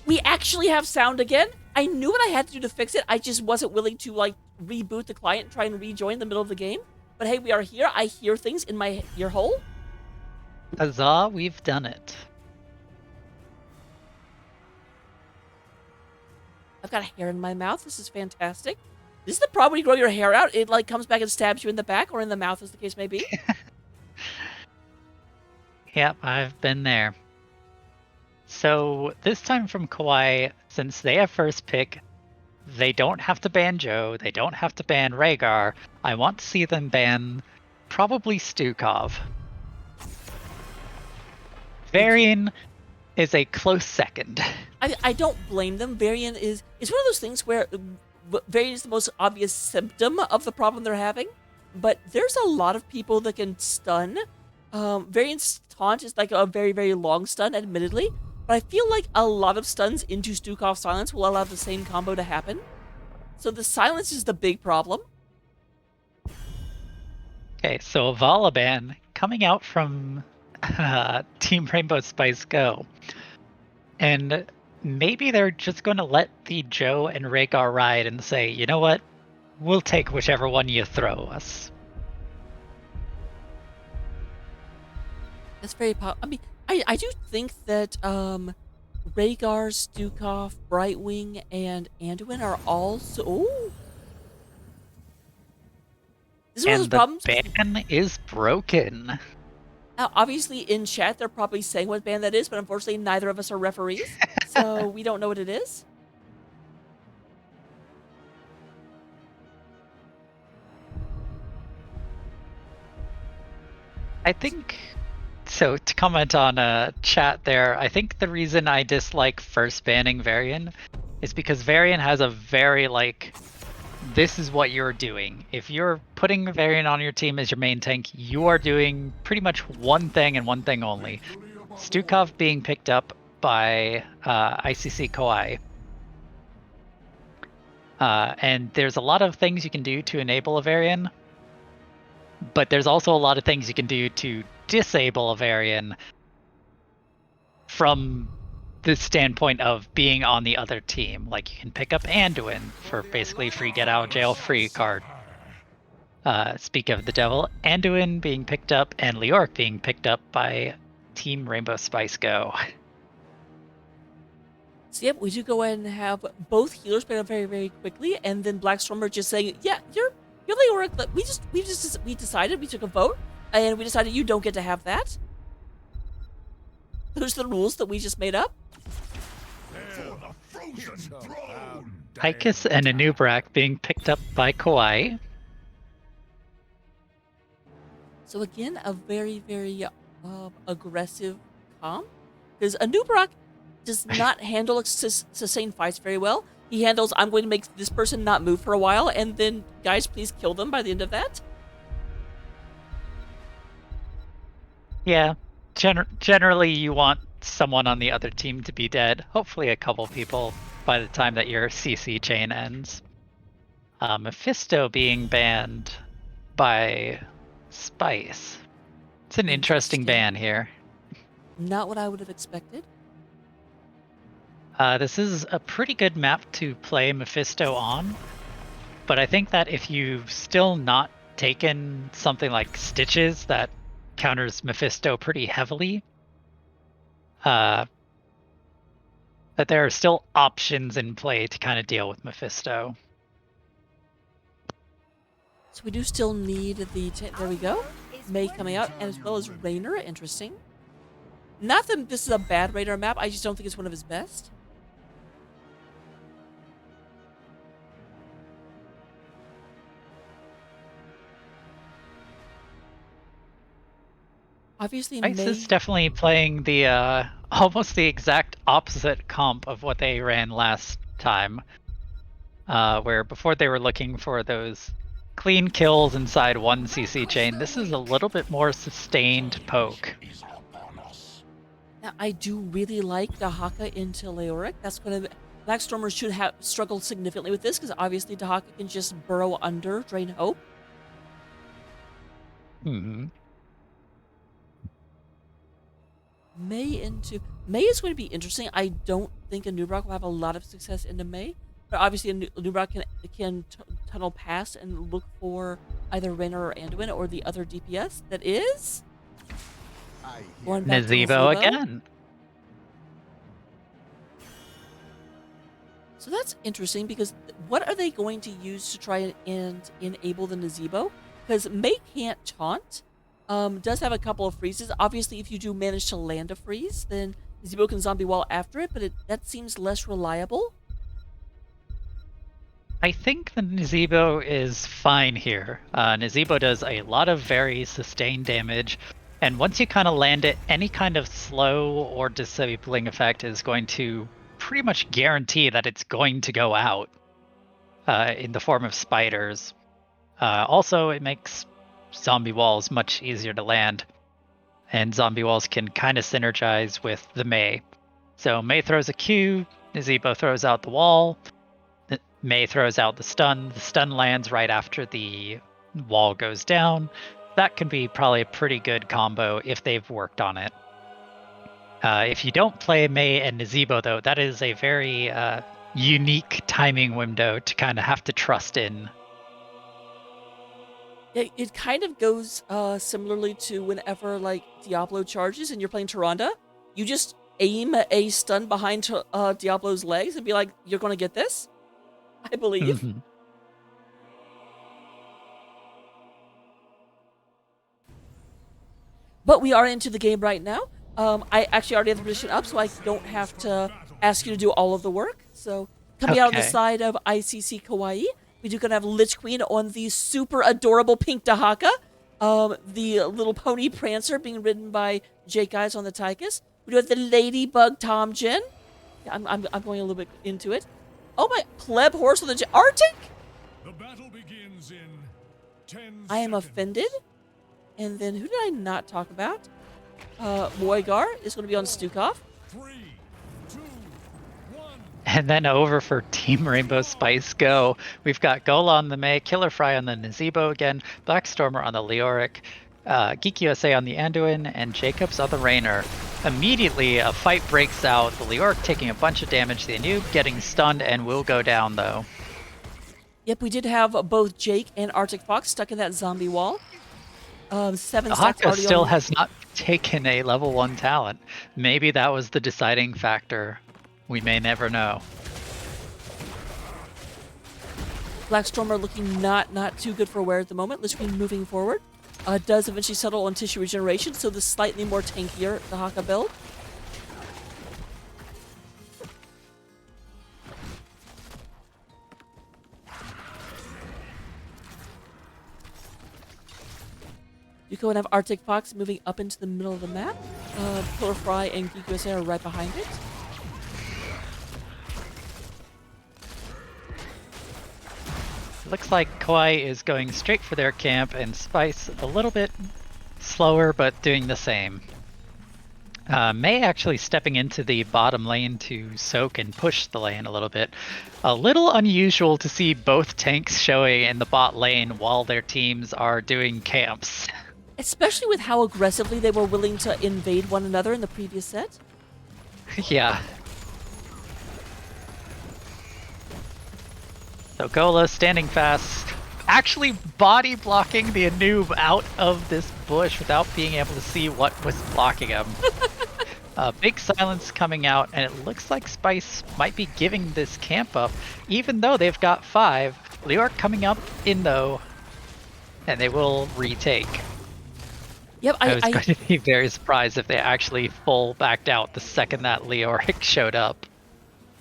We actually have sound again. I knew what I had to do to fix it. I just wasn't willing to like reboot the client and try and rejoin in the middle of the game. But hey, we are here. I hear things in my ear hole. Huzzah, we've done it. I've got a hair in my mouth. This is fantastic. This is the problem when you grow your hair out. It like comes back and stabs you in the back or in the mouth, as the case may be. Yep, I've been there. So this time from Kawaii, since they have first pick, they don't have to ban Joe, they don't have to ban Rhaegar. I want to see them ban probably Stukov. Varian is a close second. I don't blame them. Varian is it's one of those things where Varian is the most obvious symptom of the problem they're having. But there's a lot of people that can stun. Varian's taunt is like a very, very long stun, admittedly. But I feel like a lot of stuns into Stukov's silence will allow the same combo to happen. So the silence is the big problem. Okay, so Volaban coming out from Team Rainbow Spice Go. And maybe they're just going to let the Joe and Rhaegar ride and say, you know what? We'll take whichever one you throw us. That's very I mean, I do think that Rhaegar, Stukov, Brightwing, and Anduin are all so. Ooh. This is one of those And the problems. ban is broken. Now, obviously, in chat, they're probably saying what band that is, but unfortunately, neither of us are referees, so we don't know what it is. I think, so to comment on chat there, I think the reason I dislike first banning Varian is because Varian has a very, like, this is what you're doing. If you're putting Varian on your team as your main tank, you are doing pretty much one thing and one thing only. Stukov being picked up by ICC Kawaii. And there's a lot of things you can do to enable a Varian, but there's also a lot of things you can do to disable a Varian from the standpoint of being on the other team. Like you can pick up Anduin for basically free get out of jail free card. Speak of the devil, Anduin being picked up and Leoric being picked up by Team Rainbow Spice Go. So yep, we do go ahead and have both healers pick up very, very quickly, and then Blackstormer just saying, "Yeah, you're Leoric. But we decided, we took a vote, and we decided you don't get to have that. Those are the rules that we just made up." Tychus and Anubrak being picked up by Kawaii. So again, a very, very aggressive comp, because Anubrak does not handle sustained fights very well. He handles, I'm going to make this person not move for a while, and then, guys, please kill them by the end of that. Yeah, generally you want someone on the other team to be dead. Hopefully a couple people by the time that your CC chain ends. Mephisto being banned by Spice. It's an interesting ban here. Not what I would have expected. This is a pretty good map to play Mephisto on, but I think that if you've still not taken something like Stitches that counters Mephisto pretty heavily, that there are still options in play to kind of deal with Mephisto. So we do still need the... there we go. May coming out, and as well as Raynor. Interesting. Not that this is a bad Raynor map, I just don't think it's one of his best. Obviously, Ice is definitely playing the almost the exact opposite comp of what they ran last time, where before they were looking for those clean kills inside one CC chain. This is a little bit more sustained poke. Now, I do really like Dahaka into Leoric. That's going to... Blackstormers should have struggled significantly with this, because obviously Dahaka can just burrow under, drain hope. Mm-hmm. May is going to be interesting. I don't think Anubrak will have a lot of success into May, but obviously Anubrak can tunnel past and look for either Raynor or Anduin or the other DPS. That is going back to Nazebo again. So that's interesting, because what are they going to use to try and enable the Nazebo? Because May can't taunt. Does have a couple of freezes. Obviously, if you do manage to land a freeze, then Nazebo can zombie wall after it, but that seems less reliable. I think the Nazebo is fine here. Nazebo does a lot of very sustained damage, and once you kind of land it, any kind of slow or disabling effect is going to pretty much guarantee that it's going to go out in the form of spiders. Also, it makes zombie walls much easier to land, and zombie walls can kind of synergize with the May. So May throws a Q, Nazebo throws out the wall, May throws out the stun lands right after the wall goes down. That can be probably a pretty good combo if they've worked on it. If you don't play May and Nazebo, though, that is a very unique timing window to kind of have to trust in. It kind of goes similarly to whenever like Diablo charges and you're playing Tyrande. You just aim a stun behind Diablo's legs and be like, "You're going to get this," I believe. Mm-hmm. But we are into the game right now. I actually already have the position up, so I don't have to ask you to do all of the work. So coming out on the side of ICC Kawaii, we do gonna have Lich Queen on the super adorable pink Dahaka. The little pony Prancer being ridden by Jake Eyes on the Tychus. We do have the Ladybug Tomjin. I'm going a little bit into it. Oh my, pleb horse on the Arctic. The battle begins in 10 I am offended. And then who did I not talk about? Moigar is going to be on Stukov. 3, 2, 1. And then over for Team Rainbow Spice Go. We've got Gola on the May, Killer Fry on the Nazebo again, Blackstormer on the Leoric, Geek USA on the Anduin, and Jacobs on the Rainer. Immediately, a fight breaks out. The Leoric taking a bunch of damage. The Anub getting stunned and will go down, though. Yep, we did have both Jake and Arctic Fox stuck in that zombie wall. 7 stacks Dahaka already still on. has not taken a level 1 talent. Maybe that was the deciding factor. We may never know. Blackstormer looking not too good for wear at the moment. Lich Queen moving forward. Does eventually settle on tissue regeneration, so the slightly more tankier Dahaka build. Yuko and have Arctic Fox moving up into the middle of the map. Pillar Fry and Geek USA are right behind it. Looks like Kawaii is going straight for their camp, and Spice a little bit slower, but doing the same. May actually stepping into the bottom lane to soak and push the lane a little bit. A little unusual to see both tanks showing in the bot lane while their teams are doing camps. Especially with how aggressively they were willing to invade one another in the previous set. Yeah. So Gola standing fast, actually body blocking the Anub out of this bush without being able to see what was blocking him. Big silence coming out, and it looks like Spice might be giving this camp up, even though they've got 5. Leoric coming up in though, and they will retake. Yep, I was going to be very surprised if they actually full backed out the second that Leoric showed up.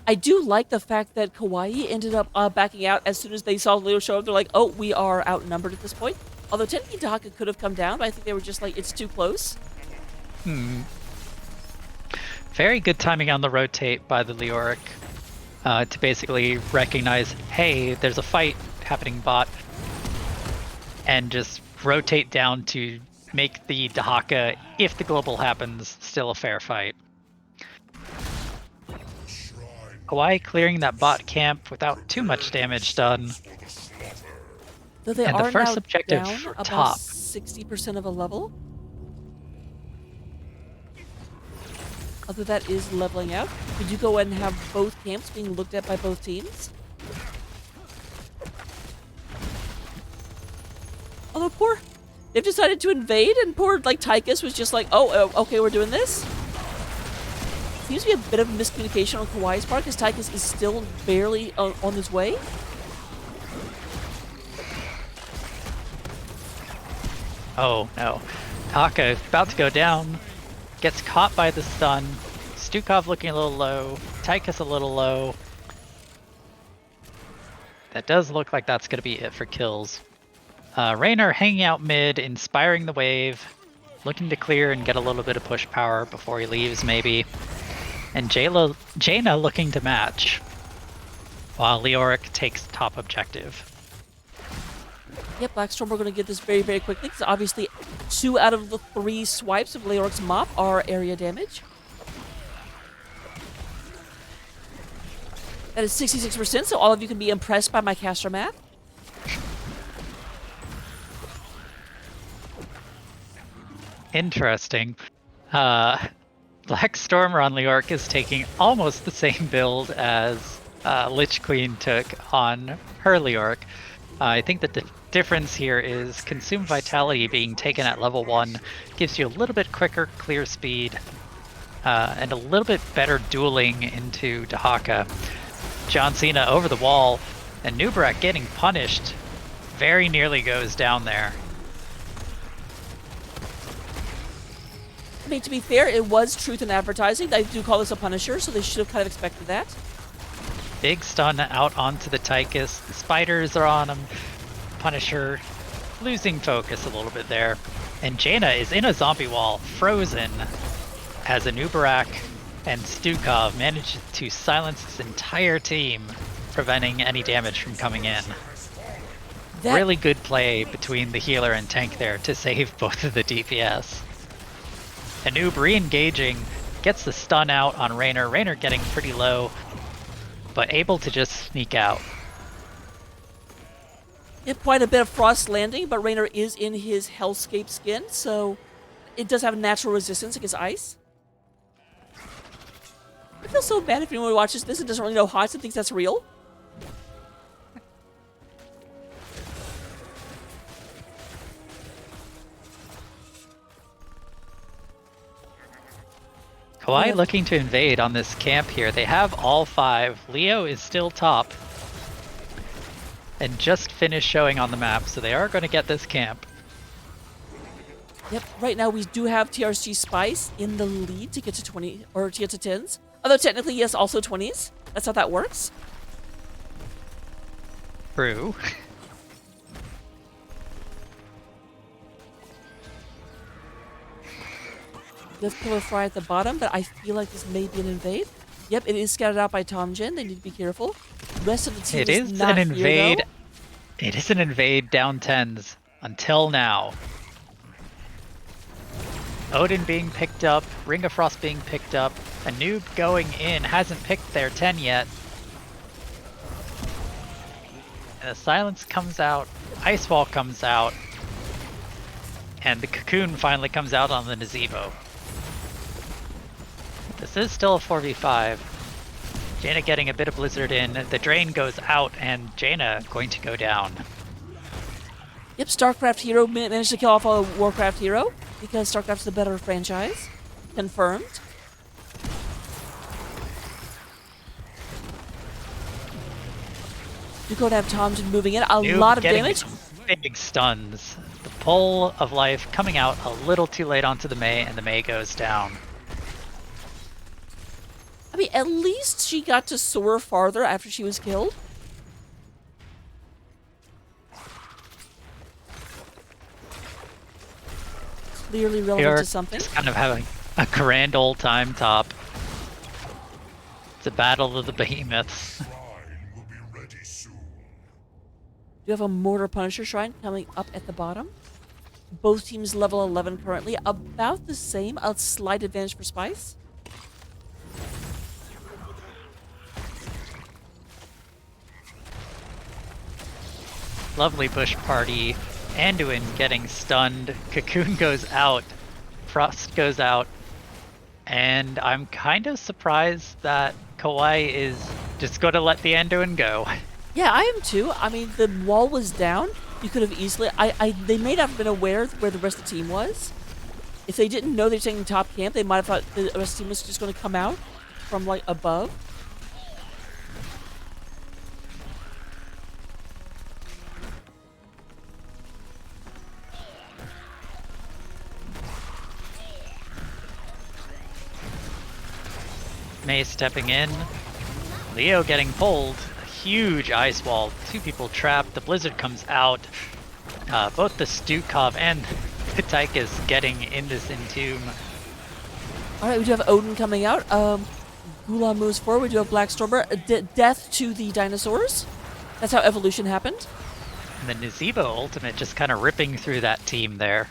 I do like the fact that Kawaii ended up backing out as soon as they saw Leo show up. They're like, oh, we are outnumbered at this point. Although technically Dahaka could have come down, but I think they were just like, it's too close. Very good timing on the rotate by the Leoric to basically recognize, hey, there's a fight happening bot, and just rotate down to make the Dahaka, if the global happens, still a fair fight. Kawaii clearing that bot camp without too much damage done. Though they And the are first now objective down for about top. 60% of a level. Although that is leveling out. We do go ahead and have both camps being looked at by both teams. Although they've decided to invade, and poor like Tychus was just like, oh, okay, we're doing this. Seems to be a bit of miscommunication on Kawaii's part, because Tychus is still barely on his way. Oh no. Taka is about to go down. Gets caught by the stun. Stukov looking a little low. Tychus a little low. That does look like that's going to be it for kills. Raynor hanging out mid, inspiring the wave. Looking to clear and get a little bit of push power before he leaves, maybe. And Jaina looking to match, while Leoric takes top objective. Yep, Blackstorm, we're going to get this very, very quickly, because obviously 2 out of the 3 swipes of Leoric's mop are area damage. That is 66%, so all of you can be impressed by my caster math. Interesting. Blackstormer on Leoric is taking almost the same build as Lich Queen took on her Leoric. I think that the difference here is Consume Vitality being taken at level 1 gives you a little bit quicker clear speed and a little bit better dueling into Dahaka. John Cena over the wall, and Nubrak getting punished very nearly goes down there. I mean, to be fair, it was truth in advertising. I do call this a Punisher, so they should have kind of expected that. Big stun out onto the Tychus. The spiders are on him. Punisher losing focus a little bit there. And Jaina is in a zombie wall, frozen, as Anubarak and Stukov manage to silence his entire team, preventing any damage from coming in. Really good play between the healer and tank there to save both of the DPS. Anub re-engaging, gets the stun out on Raynor. Raynor getting pretty low, but able to just sneak out. Get quite a bit of frost landing, but Raynor is in his hellscape skin, so it does have natural resistance against ice. I feel so bad if anyone watches this and doesn't really know HOTS and thinks that's real. Kawaii Yeah. looking to invade on this camp here. They have all 5. Leo is still top. And just finished showing on the map, so they are going to get this camp. Yep, right now we do have TRSG Spice in the lead to get to 20, or to get to 10s. Although technically, yes, also 20s. That's how that works. True. There's Pillar Fry at the bottom, but I feel like this may be an invade. Yep, it is scouted out by Tomjin. They need to be careful. The rest of the team It is is not an invade. Here, It is an invade down 10s until now. Odin being picked up, Ring of Frost being picked up, a noob going in, hasn't picked their 10 yet. And the silence comes out, Ice Wall comes out, and the Cocoon finally comes out on the Nazebo. This is still a 4v5. Jaina getting a bit of Blizzard in, the Drain goes out, and Jaina going to go down. Yep, StarCraft Hero managed to kill off a Warcraft Hero because StarCraft's the better franchise. Confirmed. You're going to have Tomjin moving in. A Noob lot of getting damage. Big stuns. The pull of life coming out a little too late onto the Mei, and the Mei goes down. I mean, at least she got to soar farther after she was killed. Clearly We relevant are to something. just kind of having a grand old time top. It's a battle of the behemoths. Shrine will be ready soon. You have a Mortar Punisher Shrine coming up at the bottom. Both teams level 11 currently. About the same. A slight advantage for Spice. Lovely bush party. Anduin getting stunned. Cocoon goes out. Frost goes out. And I'm kind of surprised that Kawaii is just going to let the Anduin go. Yeah, I am too. I mean, the wall was down. You could have easily... They may not have been aware where the rest of the team was. If they didn't know they were taking top camp, they might have thought the rest of the team was just going to come out from, like, above. Mei stepping in. Leo getting pulled. A huge ice wall. 2 people trapped. The blizzard comes out. Both the Stukov and the Tychus getting in this entomb. Alright, we do have Odin coming out. Gula moves forward. We do have Blackstormer. Death to the dinosaurs. That's how evolution happened. And the Nazebo ultimate just kind of ripping through that team there.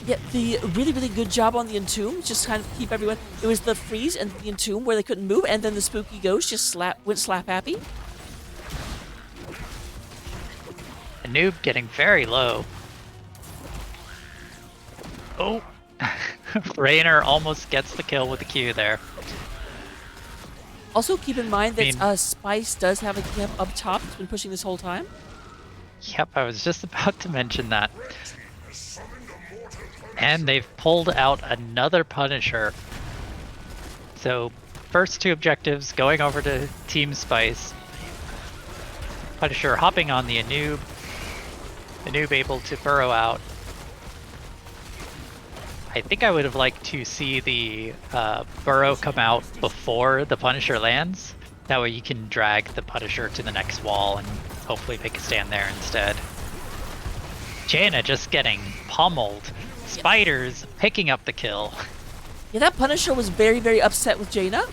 Yeah, the really, really good job on the Entomb. Just kind of keep everyone... It was the freeze and the Entomb where they couldn't move, and then the spooky ghost just went slap happy. A noob getting very low. Oh! Raynor almost gets the kill with the Q there. Also, keep in mind that I mean- Spice does have a camp up top. It's been pushing this whole time. Yep, I was just about to mention that. And they've pulled out another Punisher. So, first 2 objectives going over to Team Spice. Punisher hopping on the Anub. Anub able to burrow out. I think I would have liked to see the burrow come out before the Punisher lands. That way you can drag the Punisher to the next wall and hopefully make a stand there instead. Jaina just getting pummeled. Spiders picking up the kill. Yeah, that Punisher was very, very upset with Jaina.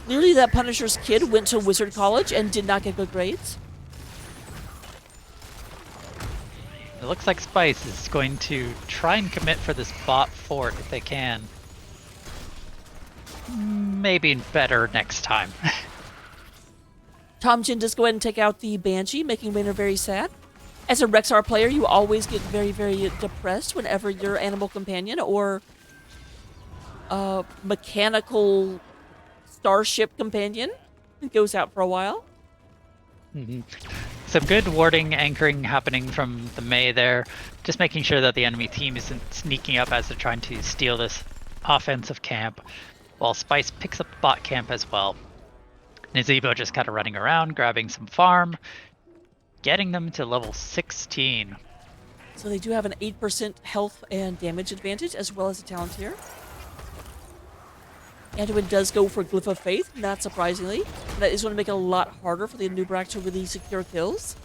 Clearly, that Punisher's kid went to Wizard College and did not get good grades. It looks like Spice is going to try and commit for this bot fort if they can. Maybe better next time. Tom Jin does go ahead and take out the Banshee, making Raynor very sad. As a Rexar player, you always get very, very depressed whenever your animal companion or mechanical starship companion goes out for a while. Some good warding, anchoring happening from the Mei there, just making sure that the enemy team isn't sneaking up as they're trying to steal this offensive camp, while Spice picks up the bot camp as well. Nazebo just kind of running around, grabbing some farm, getting them to level 16. So they do have an 8% health and damage advantage, as well as a talent here. Anduin does go for Glyph of Faith, not surprisingly. That is going to make it a lot harder for the Anub'arak to really secure kills.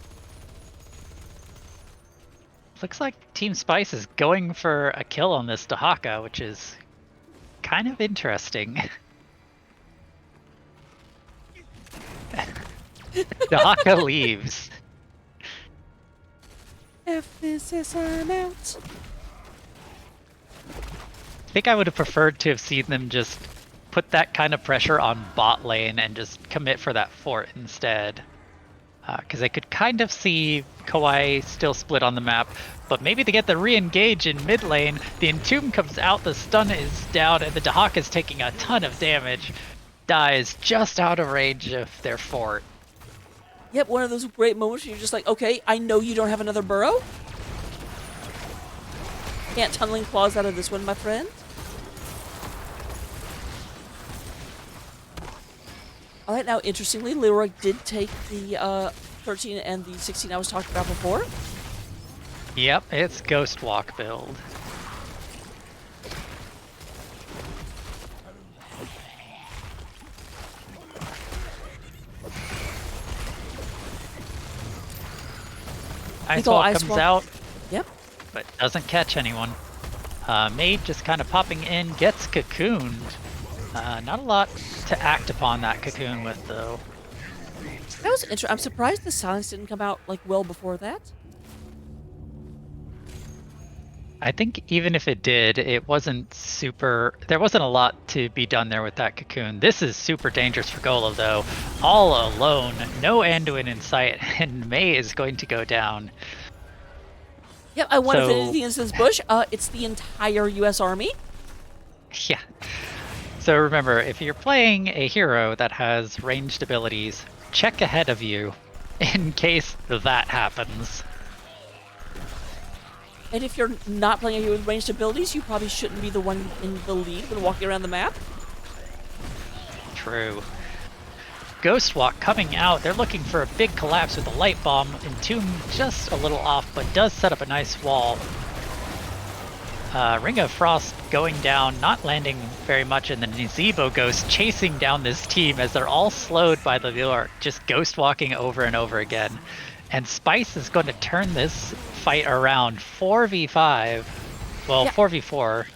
Looks like Team Spice is going for a kill on this Dahaka, which is kind of interesting. Dahaka leaves. F this is I'm out. I think I would have preferred to have seen them just put that kind of pressure on bot lane and just commit for that fort instead. Because I could kind of see Kawaii still split on the map, but maybe they get the re-engage in mid lane, the Entomb comes out, the stun is down, and the Dahaka is taking a ton of damage, dies just out of range of their fort. Yep, one of those great moments where you're just like, okay, I know you don't have another burrow. Can't tunneling claws out of this one, my friend. All right, now, interestingly, Leroy did take the 13 and the 16 I was talking about before. Yep, it's Ghost Walk build. Ice Wall comes out, Yep. but doesn't catch anyone. Maid just kind of popping in, gets cocooned. Not a lot to act upon that cocoon with, though. That was interesting. I'm surprised the silence didn't come out, like, well before that. I think even if it did, it wasn't super... There wasn't a lot to be done there with that cocoon. This is super dangerous for Golo, though. All alone, no Anduin in sight, and Mei is going to go down. Yep, I wonder if So- anything is this bush. It's the entire U.S. Army. Yeah. So remember, if you're playing a hero that has ranged abilities, check ahead of you in case that happens. And if you're not playing a hero with ranged abilities, you probably shouldn't be the one in the lead when walking around the map. True. Ghost Walk coming out. They're looking for a big collapse with a light bomb. Entomb just a little off, but does set up a nice wall. Ring of Frost going down, not landing very much, and the Nazebo Ghost chasing down this team as they're all slowed by the Lure, just ghost walking over and over again. And Spice is going to turn this fight around 4v5. Well, Yeah. 4v4.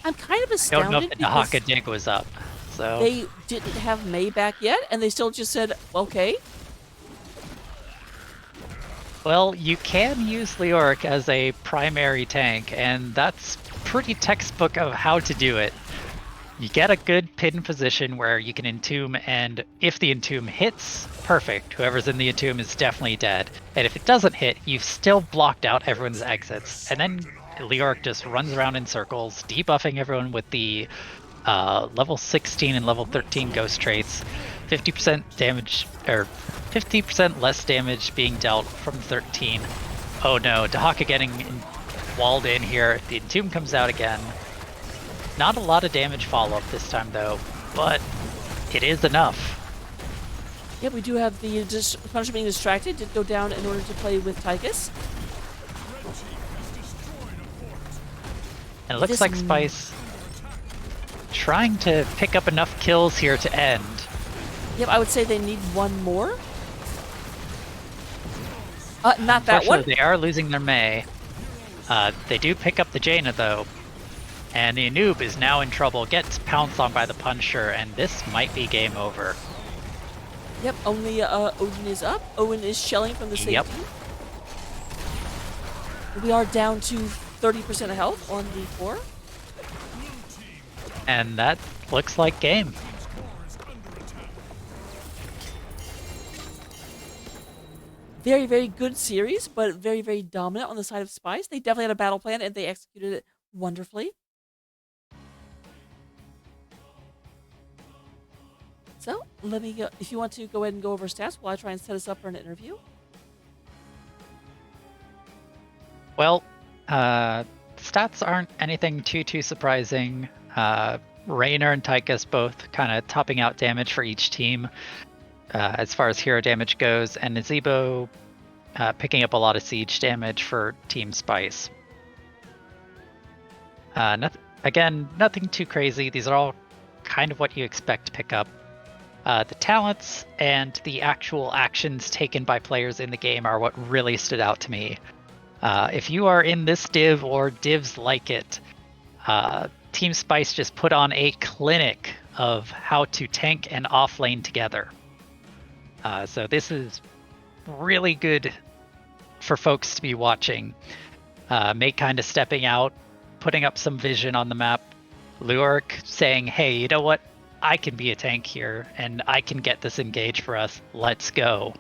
I'm kind of I astounded don't know if the because Dahaka dig was up. So they didn't have Mei back yet, and they still just said, okay. well, you can use Leoric as a primary tank, and that's pretty textbook of how to do it. You get a good pin position where you can entomb, and if the entomb hits, perfect. Whoever's in the entomb is definitely dead. And if it doesn't hit, you've still blocked out everyone's exits. And then Leoric just runs around in circles, debuffing everyone with the level 16 and level 13 ghost traits. 50% damage, or 50% less damage being dealt from 13. Oh no, Dahaka getting walled in here. The entomb comes out again. Not a lot of damage follow-up this time though, but it is enough. Yeah, we do have the Punisher being distracted. Did go down in order to play with Tychus. And it looks This like Spice trying to pick up enough kills here to end. Yep, I would say they need one more. Not that one. Unfortunately, they are losing their Mei. They do pick up the Jaina though. And the Anub is now in trouble, gets pounced on by the Punisher, and this might be game over. Yep, only Odin is up. Owen is shelling from the safety. Yep. We are down to 30% of health on the 4. And that looks like game. very, very good series, but very, very dominant on the side of Spice. They definitely had a battle plan and they executed it wonderfully. So let me go. If you want to go ahead and go over stats while I try and set us up for an interview. Well, stats aren't anything too surprising. Raynor and Tychus both kind of topping out damage for each team as far as hero damage goes, and Nazebo picking up a lot of siege damage for Team Spice. Nothing too crazy. These are all kind of what you expect to pick up. The talents and the actual actions taken by players in the game are what really stood out to me. If you are in this div or divs like it, Team Spice just put on a clinic of how to tank and offlane together. So this is really good for folks to be watching. Mate kind of stepping out, putting up some vision on the map. Lurik saying, hey, you know what? I can be a tank here, and I can get this engaged for us. Let's go.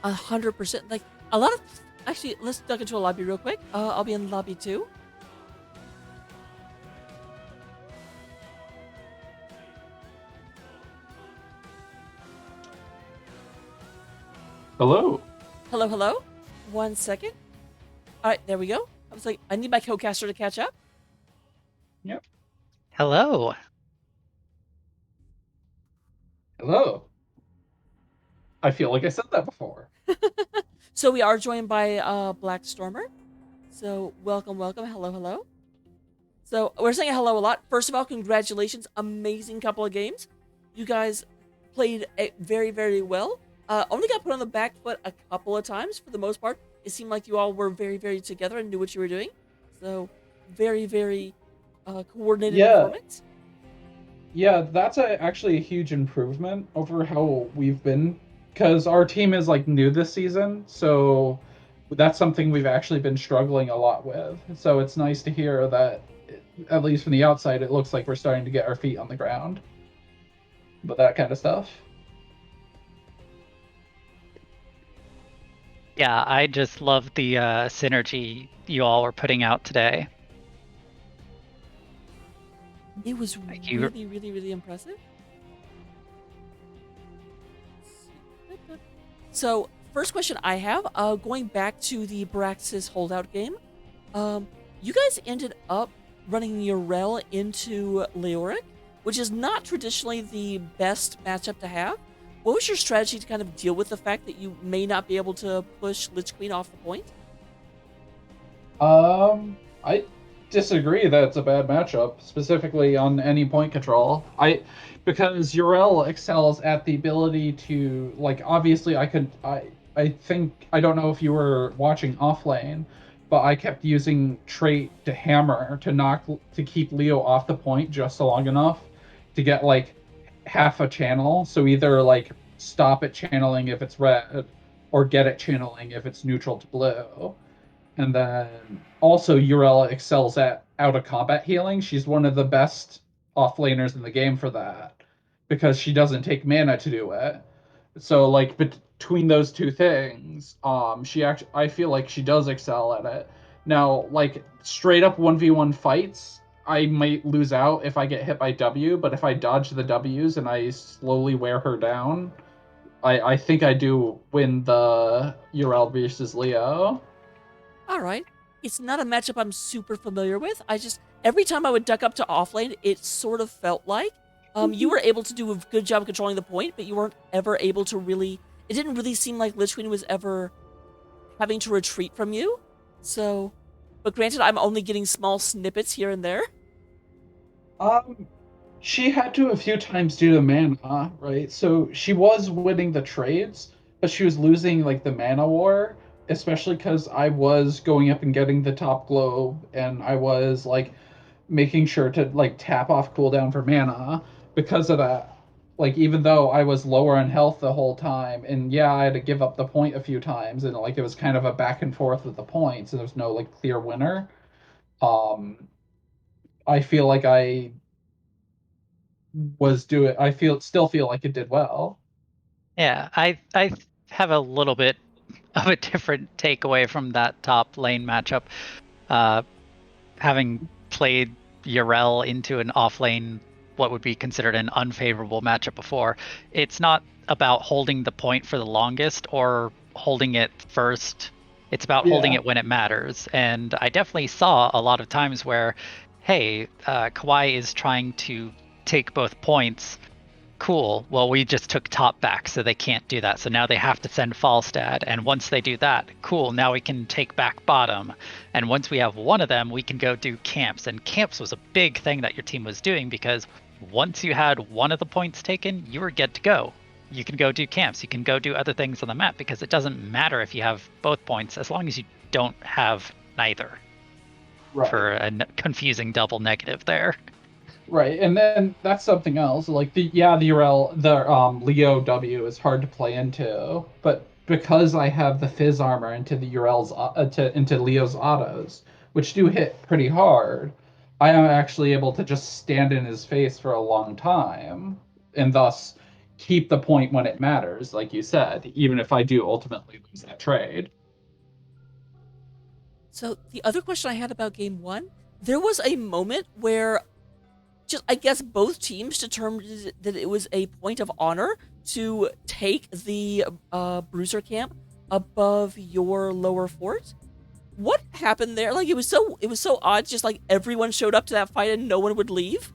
100%. Like, a lot of... Actually, let's duck into a lobby real quick. I'll be in lobby 2. Hello. Hello, hello. 1 second. All right, there we go. I was like, I need my co-caster to catch up. Yep. Hello. Hello. I feel like I said that before. So we are joined by Black Stormer. So welcome, welcome. Hello, hello. So we're saying hello a lot. First of all, congratulations. Amazing couple of games. You guys played very, very well. Only got put on the back foot a couple of times. For the most part, it seemed like you all were very, very together and knew what you were doing. So very, very coordinated performance. Yeah, that's actually a huge improvement over how we've been, because our team is like new this season, so that's something we've actually been struggling a lot with. So it's nice to hear that, at least from the outside, it looks like we're starting to get our feet on the ground. But that kind of stuff. Yeah, I just love the synergy you all were putting out today. It was really, really, really impressive. So, first question I have, going back to the Braxis holdout game, you guys ended up running Urel into Leoric, which is not traditionally the best matchup to have. What was your strategy to kind of deal with the fact that you may not be able to push Lich Queen off the point? I disagree that it's a bad matchup, specifically on any point control. Because Urel excels at the ability to, like, obviously I think, I don't know if you were watching offlane, but I kept using trait to hammer to keep Leo off the point just long enough to get like half a channel. So either like stop it channeling if it's red, or get it channeling if it's neutral to blue. And then also Urella excels at out of combat healing. She's one of the best offlaners in the game for that, because she doesn't take mana to do it. So like between those two things, I feel like she does excel at it. Now, like straight up 1v1 fights, I might lose out if I get hit by W, but if I dodge the Ws and I slowly wear her down, I think I do win the Urel versus Leo. All right. It's not a matchup I'm super familiar with. Every time I would duck up to offlane, it sort of felt like you were able to do a good job controlling the point, but you weren't ever able to really. It didn't really seem like Lich Queen was ever having to retreat from you. So, but granted, I'm only getting small snippets here and there. Um, she had to a few times due to mana, right? So she was winning the trades, but she was losing like the mana war, especially because I was going up and getting the top globe, and I was like making sure to like tap off cooldown for mana because of that. Like even though I was lower on health the whole time, and yeah, I had to give up the point a few times, and like it was kind of a back and forth with the points, and there's no like clear winner. Um, I feel like I still feel like it did well. Yeah, I have a little bit of a different takeaway from that top lane matchup. Uh, having played Yrel into an off lane, what would be considered an unfavorable matchup before, it's not about holding the point for the longest or holding it first. It's about holding Yeah. it when it matters. And I definitely saw a lot of times where, hey, Kawaii is trying to take both points. Cool. Well, we just took top back, so they can't do that. So now they have to send Falstad. And once they do that, cool, now we can take back bottom. And once we have one of them, we can go do camps. And camps was a big thing that your team was doing because once you had one of the points taken, you were good to go. You can go do camps. You can go do other things on the map because it doesn't matter if you have both points as long as you don't have neither. Right. For a confusing double negative there. Right, and then that's something else. Like the Leo W is hard to play into, but because I have the Fizz armor into the into Leo's autos, which do hit pretty hard, I am actually able to just stand in his face for a long time, and thus keep the point when it matters, like you said, even if I do ultimately lose that trade. So the other question I had about game one, there was a moment where just I guess both teams determined that it was a point of honor to take the bruiser camp above your lower fort. What happened there? Like it was so odd. Just like everyone showed up to that fight and no one would leave.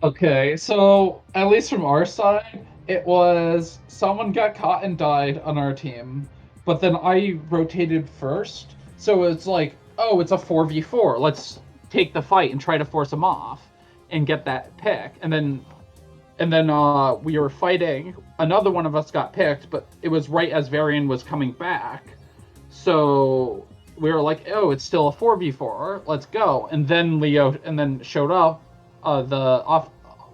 Okay, so at least from our side, it was someone got caught and died on our team, but then I rotated first. So it's like, oh, it's a 4v4. Let's take the fight and try to force him off and get that pick. And then we were fighting. Another one of us got picked, but it was right as Varian was coming back. So we were like, oh, it's still a 4v4. Let's go. And then Leo showed up.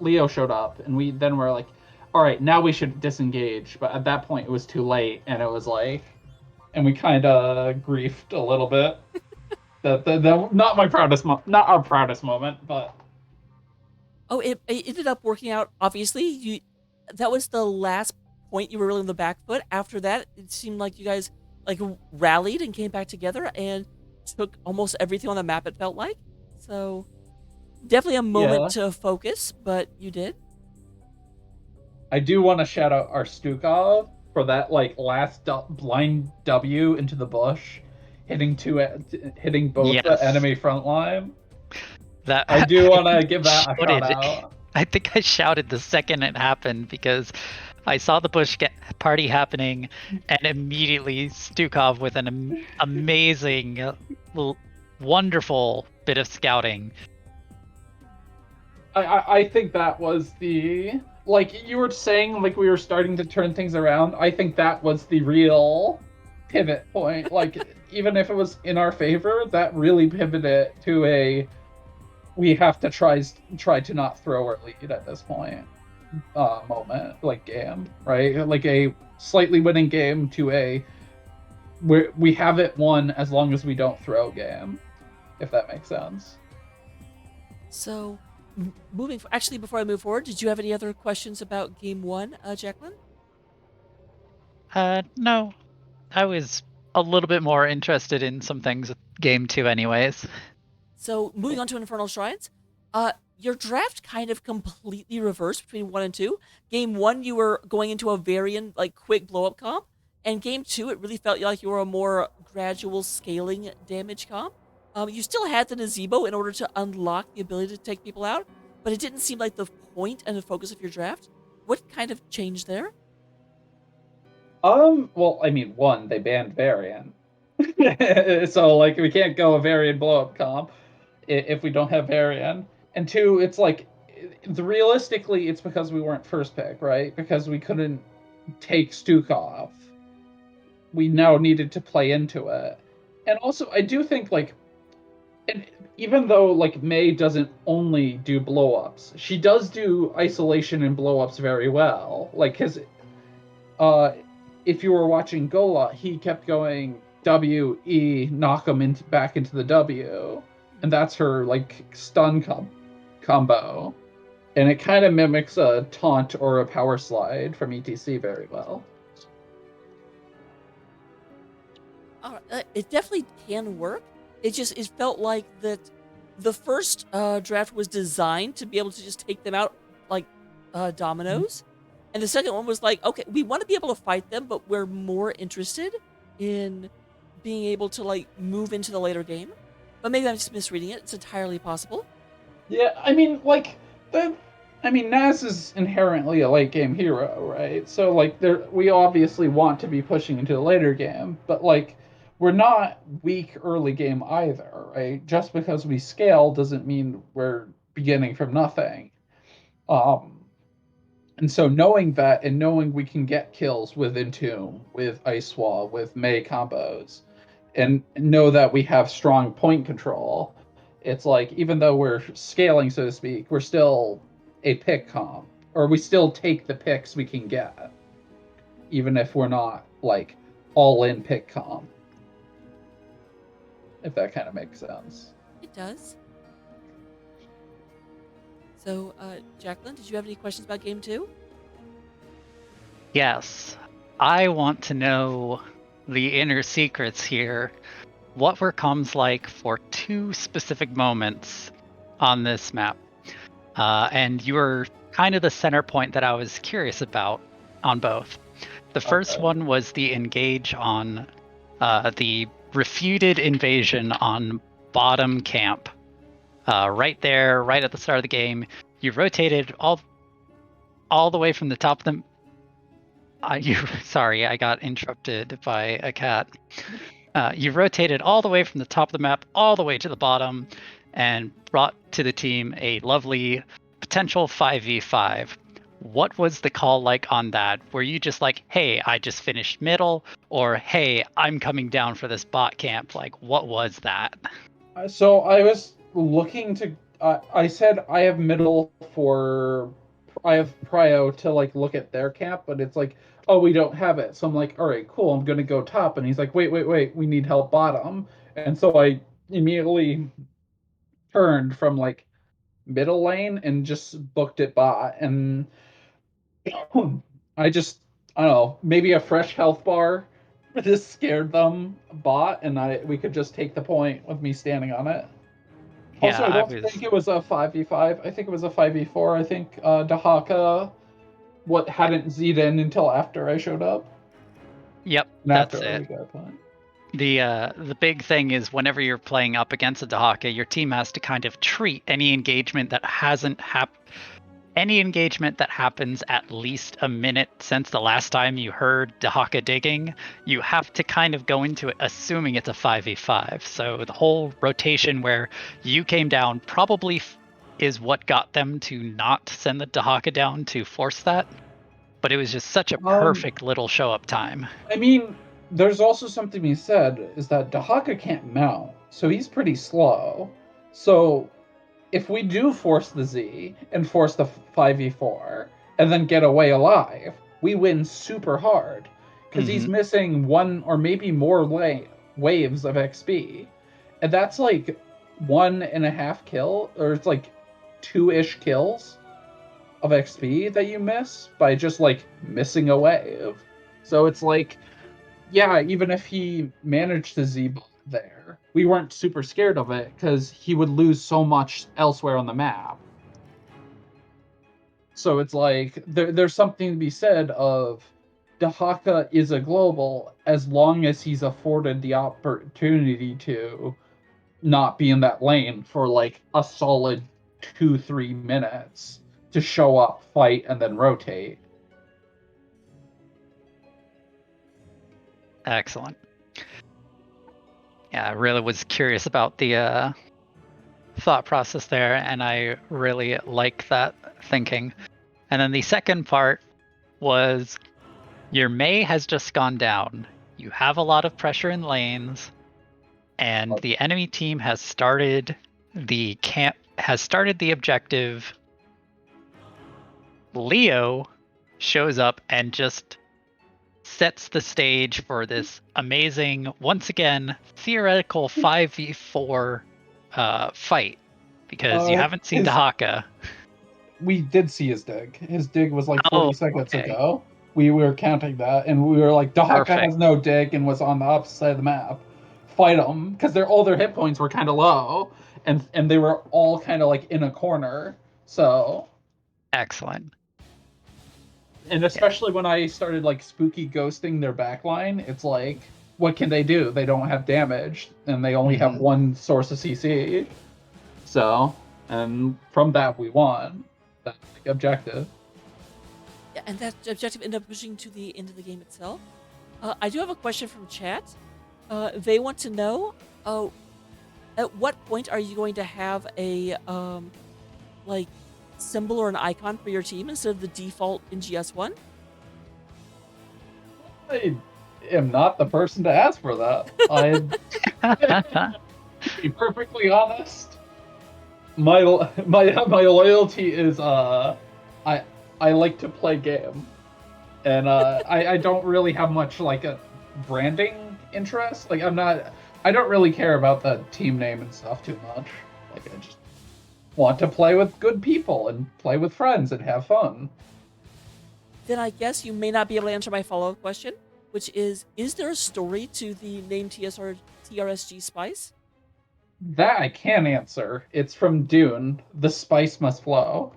Leo showed up, and we then were like, all right, now we should disengage. But at that point, it was too late, and it was like, and we kind of griefed a little bit. That not not our proudest moment, but Oh, it ended up working out. Obviously, that was the last point you were really on the back foot. After that, it seemed like you guys like rallied and came back together and took almost everything on the map. It felt like so. Definitely a moment yeah. to focus, but you did. I do want to shout out our Stukov for that like last blind W into the bush, hitting both the Yes. enemy front line. That I do want to give that a shouted. shout out. I think I shouted the second it happened because I saw the Bush party happening and immediately Stukov with an amazing, wonderful bit of scouting. I think that was the like you were saying like we were starting to turn things around. I think that was the real pivot point. Like even if it was in our favor, that really pivoted to a we have to try to not throw our lead at this point moment, like game, right? Like a slightly winning game to a we have it won as long as we don't throw game, if that makes sense. So, actually, before I move forward, did you have any other questions about game one, Jacqueline? No, I was a little bit more interested in some things with game two, anyways. So, moving on to Infernal Shrines, your draft kind of completely reversed between one and two. Game one, you were going into a Varian like quick blow up comp, and game two, it really felt like you were a more gradual scaling damage comp. You still had the Nazebo in order to unlock the ability to take people out, but it didn't seem like the point and the focus of your draft. What kind of changed there? Well, I mean, one, they banned Varian. So like we can't go a Varian blow up comp if we don't have Varian. And two, it's like realistically it's because we weren't first pick, right? Because we couldn't take Stukov. We now needed to play into it. And also I do think like and even though like May doesn't only do blow ups, she does do isolation and blow ups very well. Like his uh if you were watching Gola, he kept going W E knock him back into the W, and that's her like stun combo. And it kind of mimics a taunt or a power slide from ETC very well. It definitely can work. It felt like that the first draft was designed to be able to just take them out like dominoes, and the second one was like, okay, we want to be able to fight them, but we're more interested in being able to like move into the later game. But maybe I'm just misreading it. It's entirely possible. Yeah, I mean, Naz is inherently a late game hero, right? So like, we obviously want to be pushing into the later game, but like, we're not weak early game either, right? Just because we scale doesn't mean we're beginning from nothing. Um, and so knowing that and knowing we can get kills with Entomb, with Ice Wall, with Mei combos, and know that we have strong point control, it's like even though we're scaling, so to speak, we're still a pick comp, or we still take the picks we can get, even if we're not like all in pick comp. If that kind of makes sense. It does. So, Jacqueline, did you have any questions about game 2? Yes. I want to know the inner secrets here. What were comms like for 2 specific moments on this map? And you were kind of the center point that I was curious about on both. The first one was the engage on the refuted invasion on bottom camp. Right there, right at the start of the game, you rotated all the way from the top of the. Sorry, I got interrupted by a cat. You rotated all the way from the top of the map all the way to the bottom, and brought to the team a lovely potential 5v5. What was the call like on that? Were you just like, hey, I just finished middle, or hey, I'm coming down for this bot camp? Like, what was that? So I was looking to. I said I have middle for. I have prio to like look at their camp, but it's like, oh, we don't have it. So I'm like, all right, cool. I'm gonna go top, and he's like, wait, we need help bottom, and so I immediately turned from like middle lane and just booked it bot, and I just I don't know, maybe a fresh health bar just scared them bot, and we could just take the point with me standing on it. Yeah, Also, I I don't was. think it was a 5v5. I think it was a 5v4. I think Dahaka hadn't Z'd in until after I showed up. Yep, And that's after it. we got a point. The big thing is whenever you're playing up against a Dahaka, your team has to kind of treat any engagement that hasn't happened. Any engagement that happens at least a minute since the last time you heard Dahaka digging, you have to kind of go into it assuming it's a 5v5. So the whole rotation where you came down probably is what got them to not send the Dahaka down to force that. But it was just such a perfect little show up time. I mean, there's also something to be said is that Dahaka can't mount, so he's pretty slow. So if we do force the Z and force the 5v4 and then get away alive, we win super hard because he's missing one or maybe more waves of XP. And that's like 1.5 kill, or it's like 2-ish kills of XP that you miss by just like missing a wave. So it's like, yeah, even if he managed to Z there, we weren't super scared of it because he would lose so much elsewhere on the map. So it's like there's something to be said of Dahaka is a global as long as he's afforded the opportunity to not be in that lane for like a solid 2-3 minutes to show up, fight, and then rotate. Excellent. Yeah, I really was curious about the thought process there, and I really like that thinking. And then the second part was your Mei has just gone down. You have a lot of pressure in lanes, and the enemy team has started the objective. Leo shows up and just sets the stage for this amazing, once again, theoretical 5v4 fight, because you haven't seen Dahaka. we did see his dig. His dig was like 40 Oh, seconds okay. ago. We were counting that, and we were like, Dahaka Perfect. has no dig and was on the opposite side of the map. Fight them, because all their hit points were kind of low, and they were all kind of like in a corner. So, Excellent. and especially when I started like spooky ghosting their backline, it's like, what can they do? They don't have damage, and they only have one source of CC. So, and from that we won. That's the objective. Yeah, and that objective ended up pushing to the end of the game itself. I do have a question from chat. They want to know, at what point are you going to have a like symbol or an icon for your team instead of the default NGS one? I am not the person to ask for that. To be perfectly honest, my loyalty is I like to play game, and I don't really have much like a branding interest. Like I don't really care about the team name and stuff too much. Like I just want to play with good people and play with friends and have fun. Then I guess you may not be able to answer my follow-up question, which is there a story to the name TRSG Spice? That I can answer. It's from Dune. The spice must flow.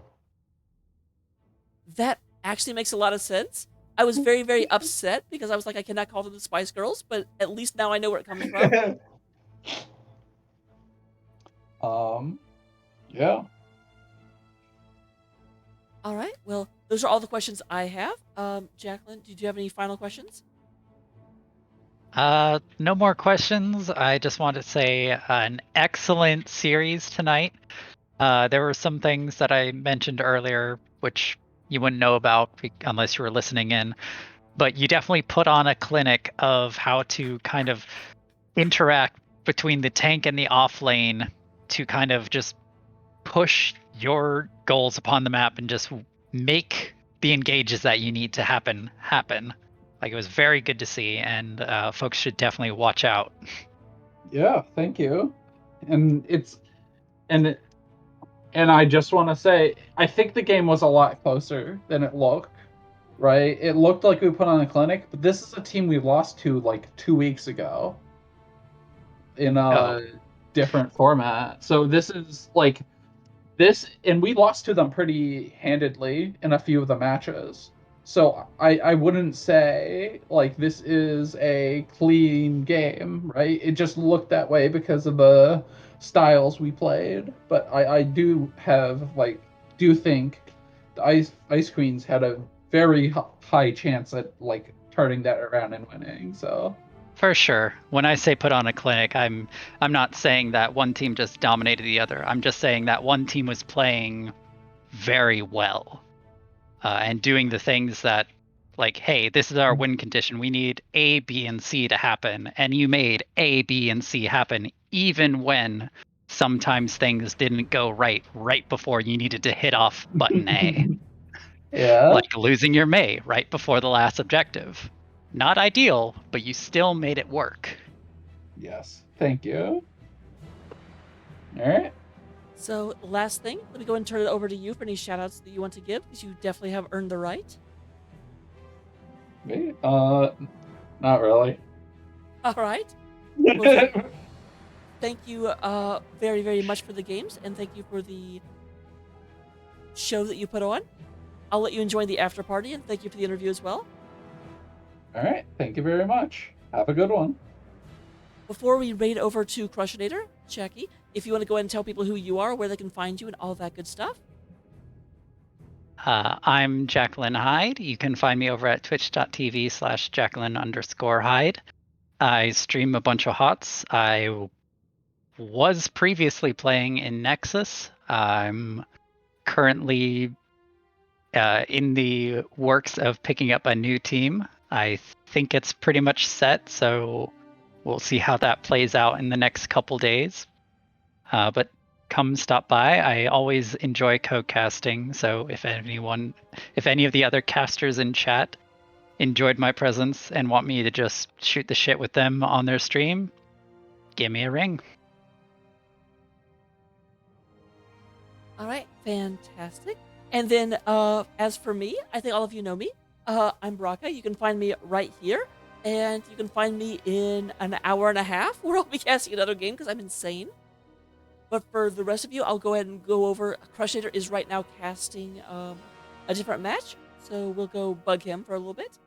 That actually makes a lot of sense. I was very, very upset because I was like, I cannot call them the Spice Girls, but at least now I know where it comes from. Yeah. All right. Well, those are all the questions I have. Jacqueline, did you have any final questions? No more questions. I just want to say an excellent series tonight. There were some things that I mentioned earlier, which you wouldn't know about unless you were listening in. But you definitely put on a clinic of how to kind of interact between the tank and the off lane to kind of just push your goals upon the map and just make the engages that you need to happen. Like, it was very good to see, and folks should definitely watch out. Yeah, thank you. And and I just want to say I think the game was a lot closer than it looked, right? It looked like we put on a clinic, but this is a team we lost to like 2 weeks ago in a different format. So this is like this, and we lost to them pretty handedly in a few of the matches. So I wouldn't say like this is a clean game, right? It just looked that way because of the styles we played. But I do think the Ice Queens had a very high chance at like turning that around and winning. So For sure. When I say put on a clinic, I'm not saying that one team just dominated the other. I'm just saying that one team was playing very well and doing the things that, like, hey, this is our win condition. We need A, B, and C to happen. And you made A, B, and C happen even when sometimes things didn't go right before you needed to hit off button A. yeah, Like losing your May right before the last objective. Not ideal, but you still made it work. yes, thank you. All right. So, last thing, let me go and turn it over to you for any shout outs that you want to give, because you definitely have earned the right. Me? Not really. All right. Well, thank you very, very much for the games, and thank you for the show that you put on. I'll let you enjoy the after party, and thank you for the interview as well. All right. Thank you very much. Have a good one. Before we raid over to Crushinator, Jackie, if you want to go ahead and tell people who you are, where they can find you, and all that good stuff. I'm Jacqueline Hyde. You can find me over at twitch.tv/Jacqueline_Hyde. I stream a bunch of HOTS. I was previously playing in Nexus. I'm currently in the works of picking up a new team. I think it's pretty much set, so we'll see how that plays out in the next couple days. But come stop by. I always enjoy co-casting, so if any of the other casters in chat enjoyed my presence and want me to just shoot the shit with them on their stream, give me a ring. All right, fantastic. And then, as for me, I think all of you know me. I'm Braca. You can find me right here. And you can find me in an hour and a half where I'll be casting another game because I'm insane. But for the rest of you, I'll go ahead and go over. Crusader is right now casting a different match. So we'll go bug him for a little bit.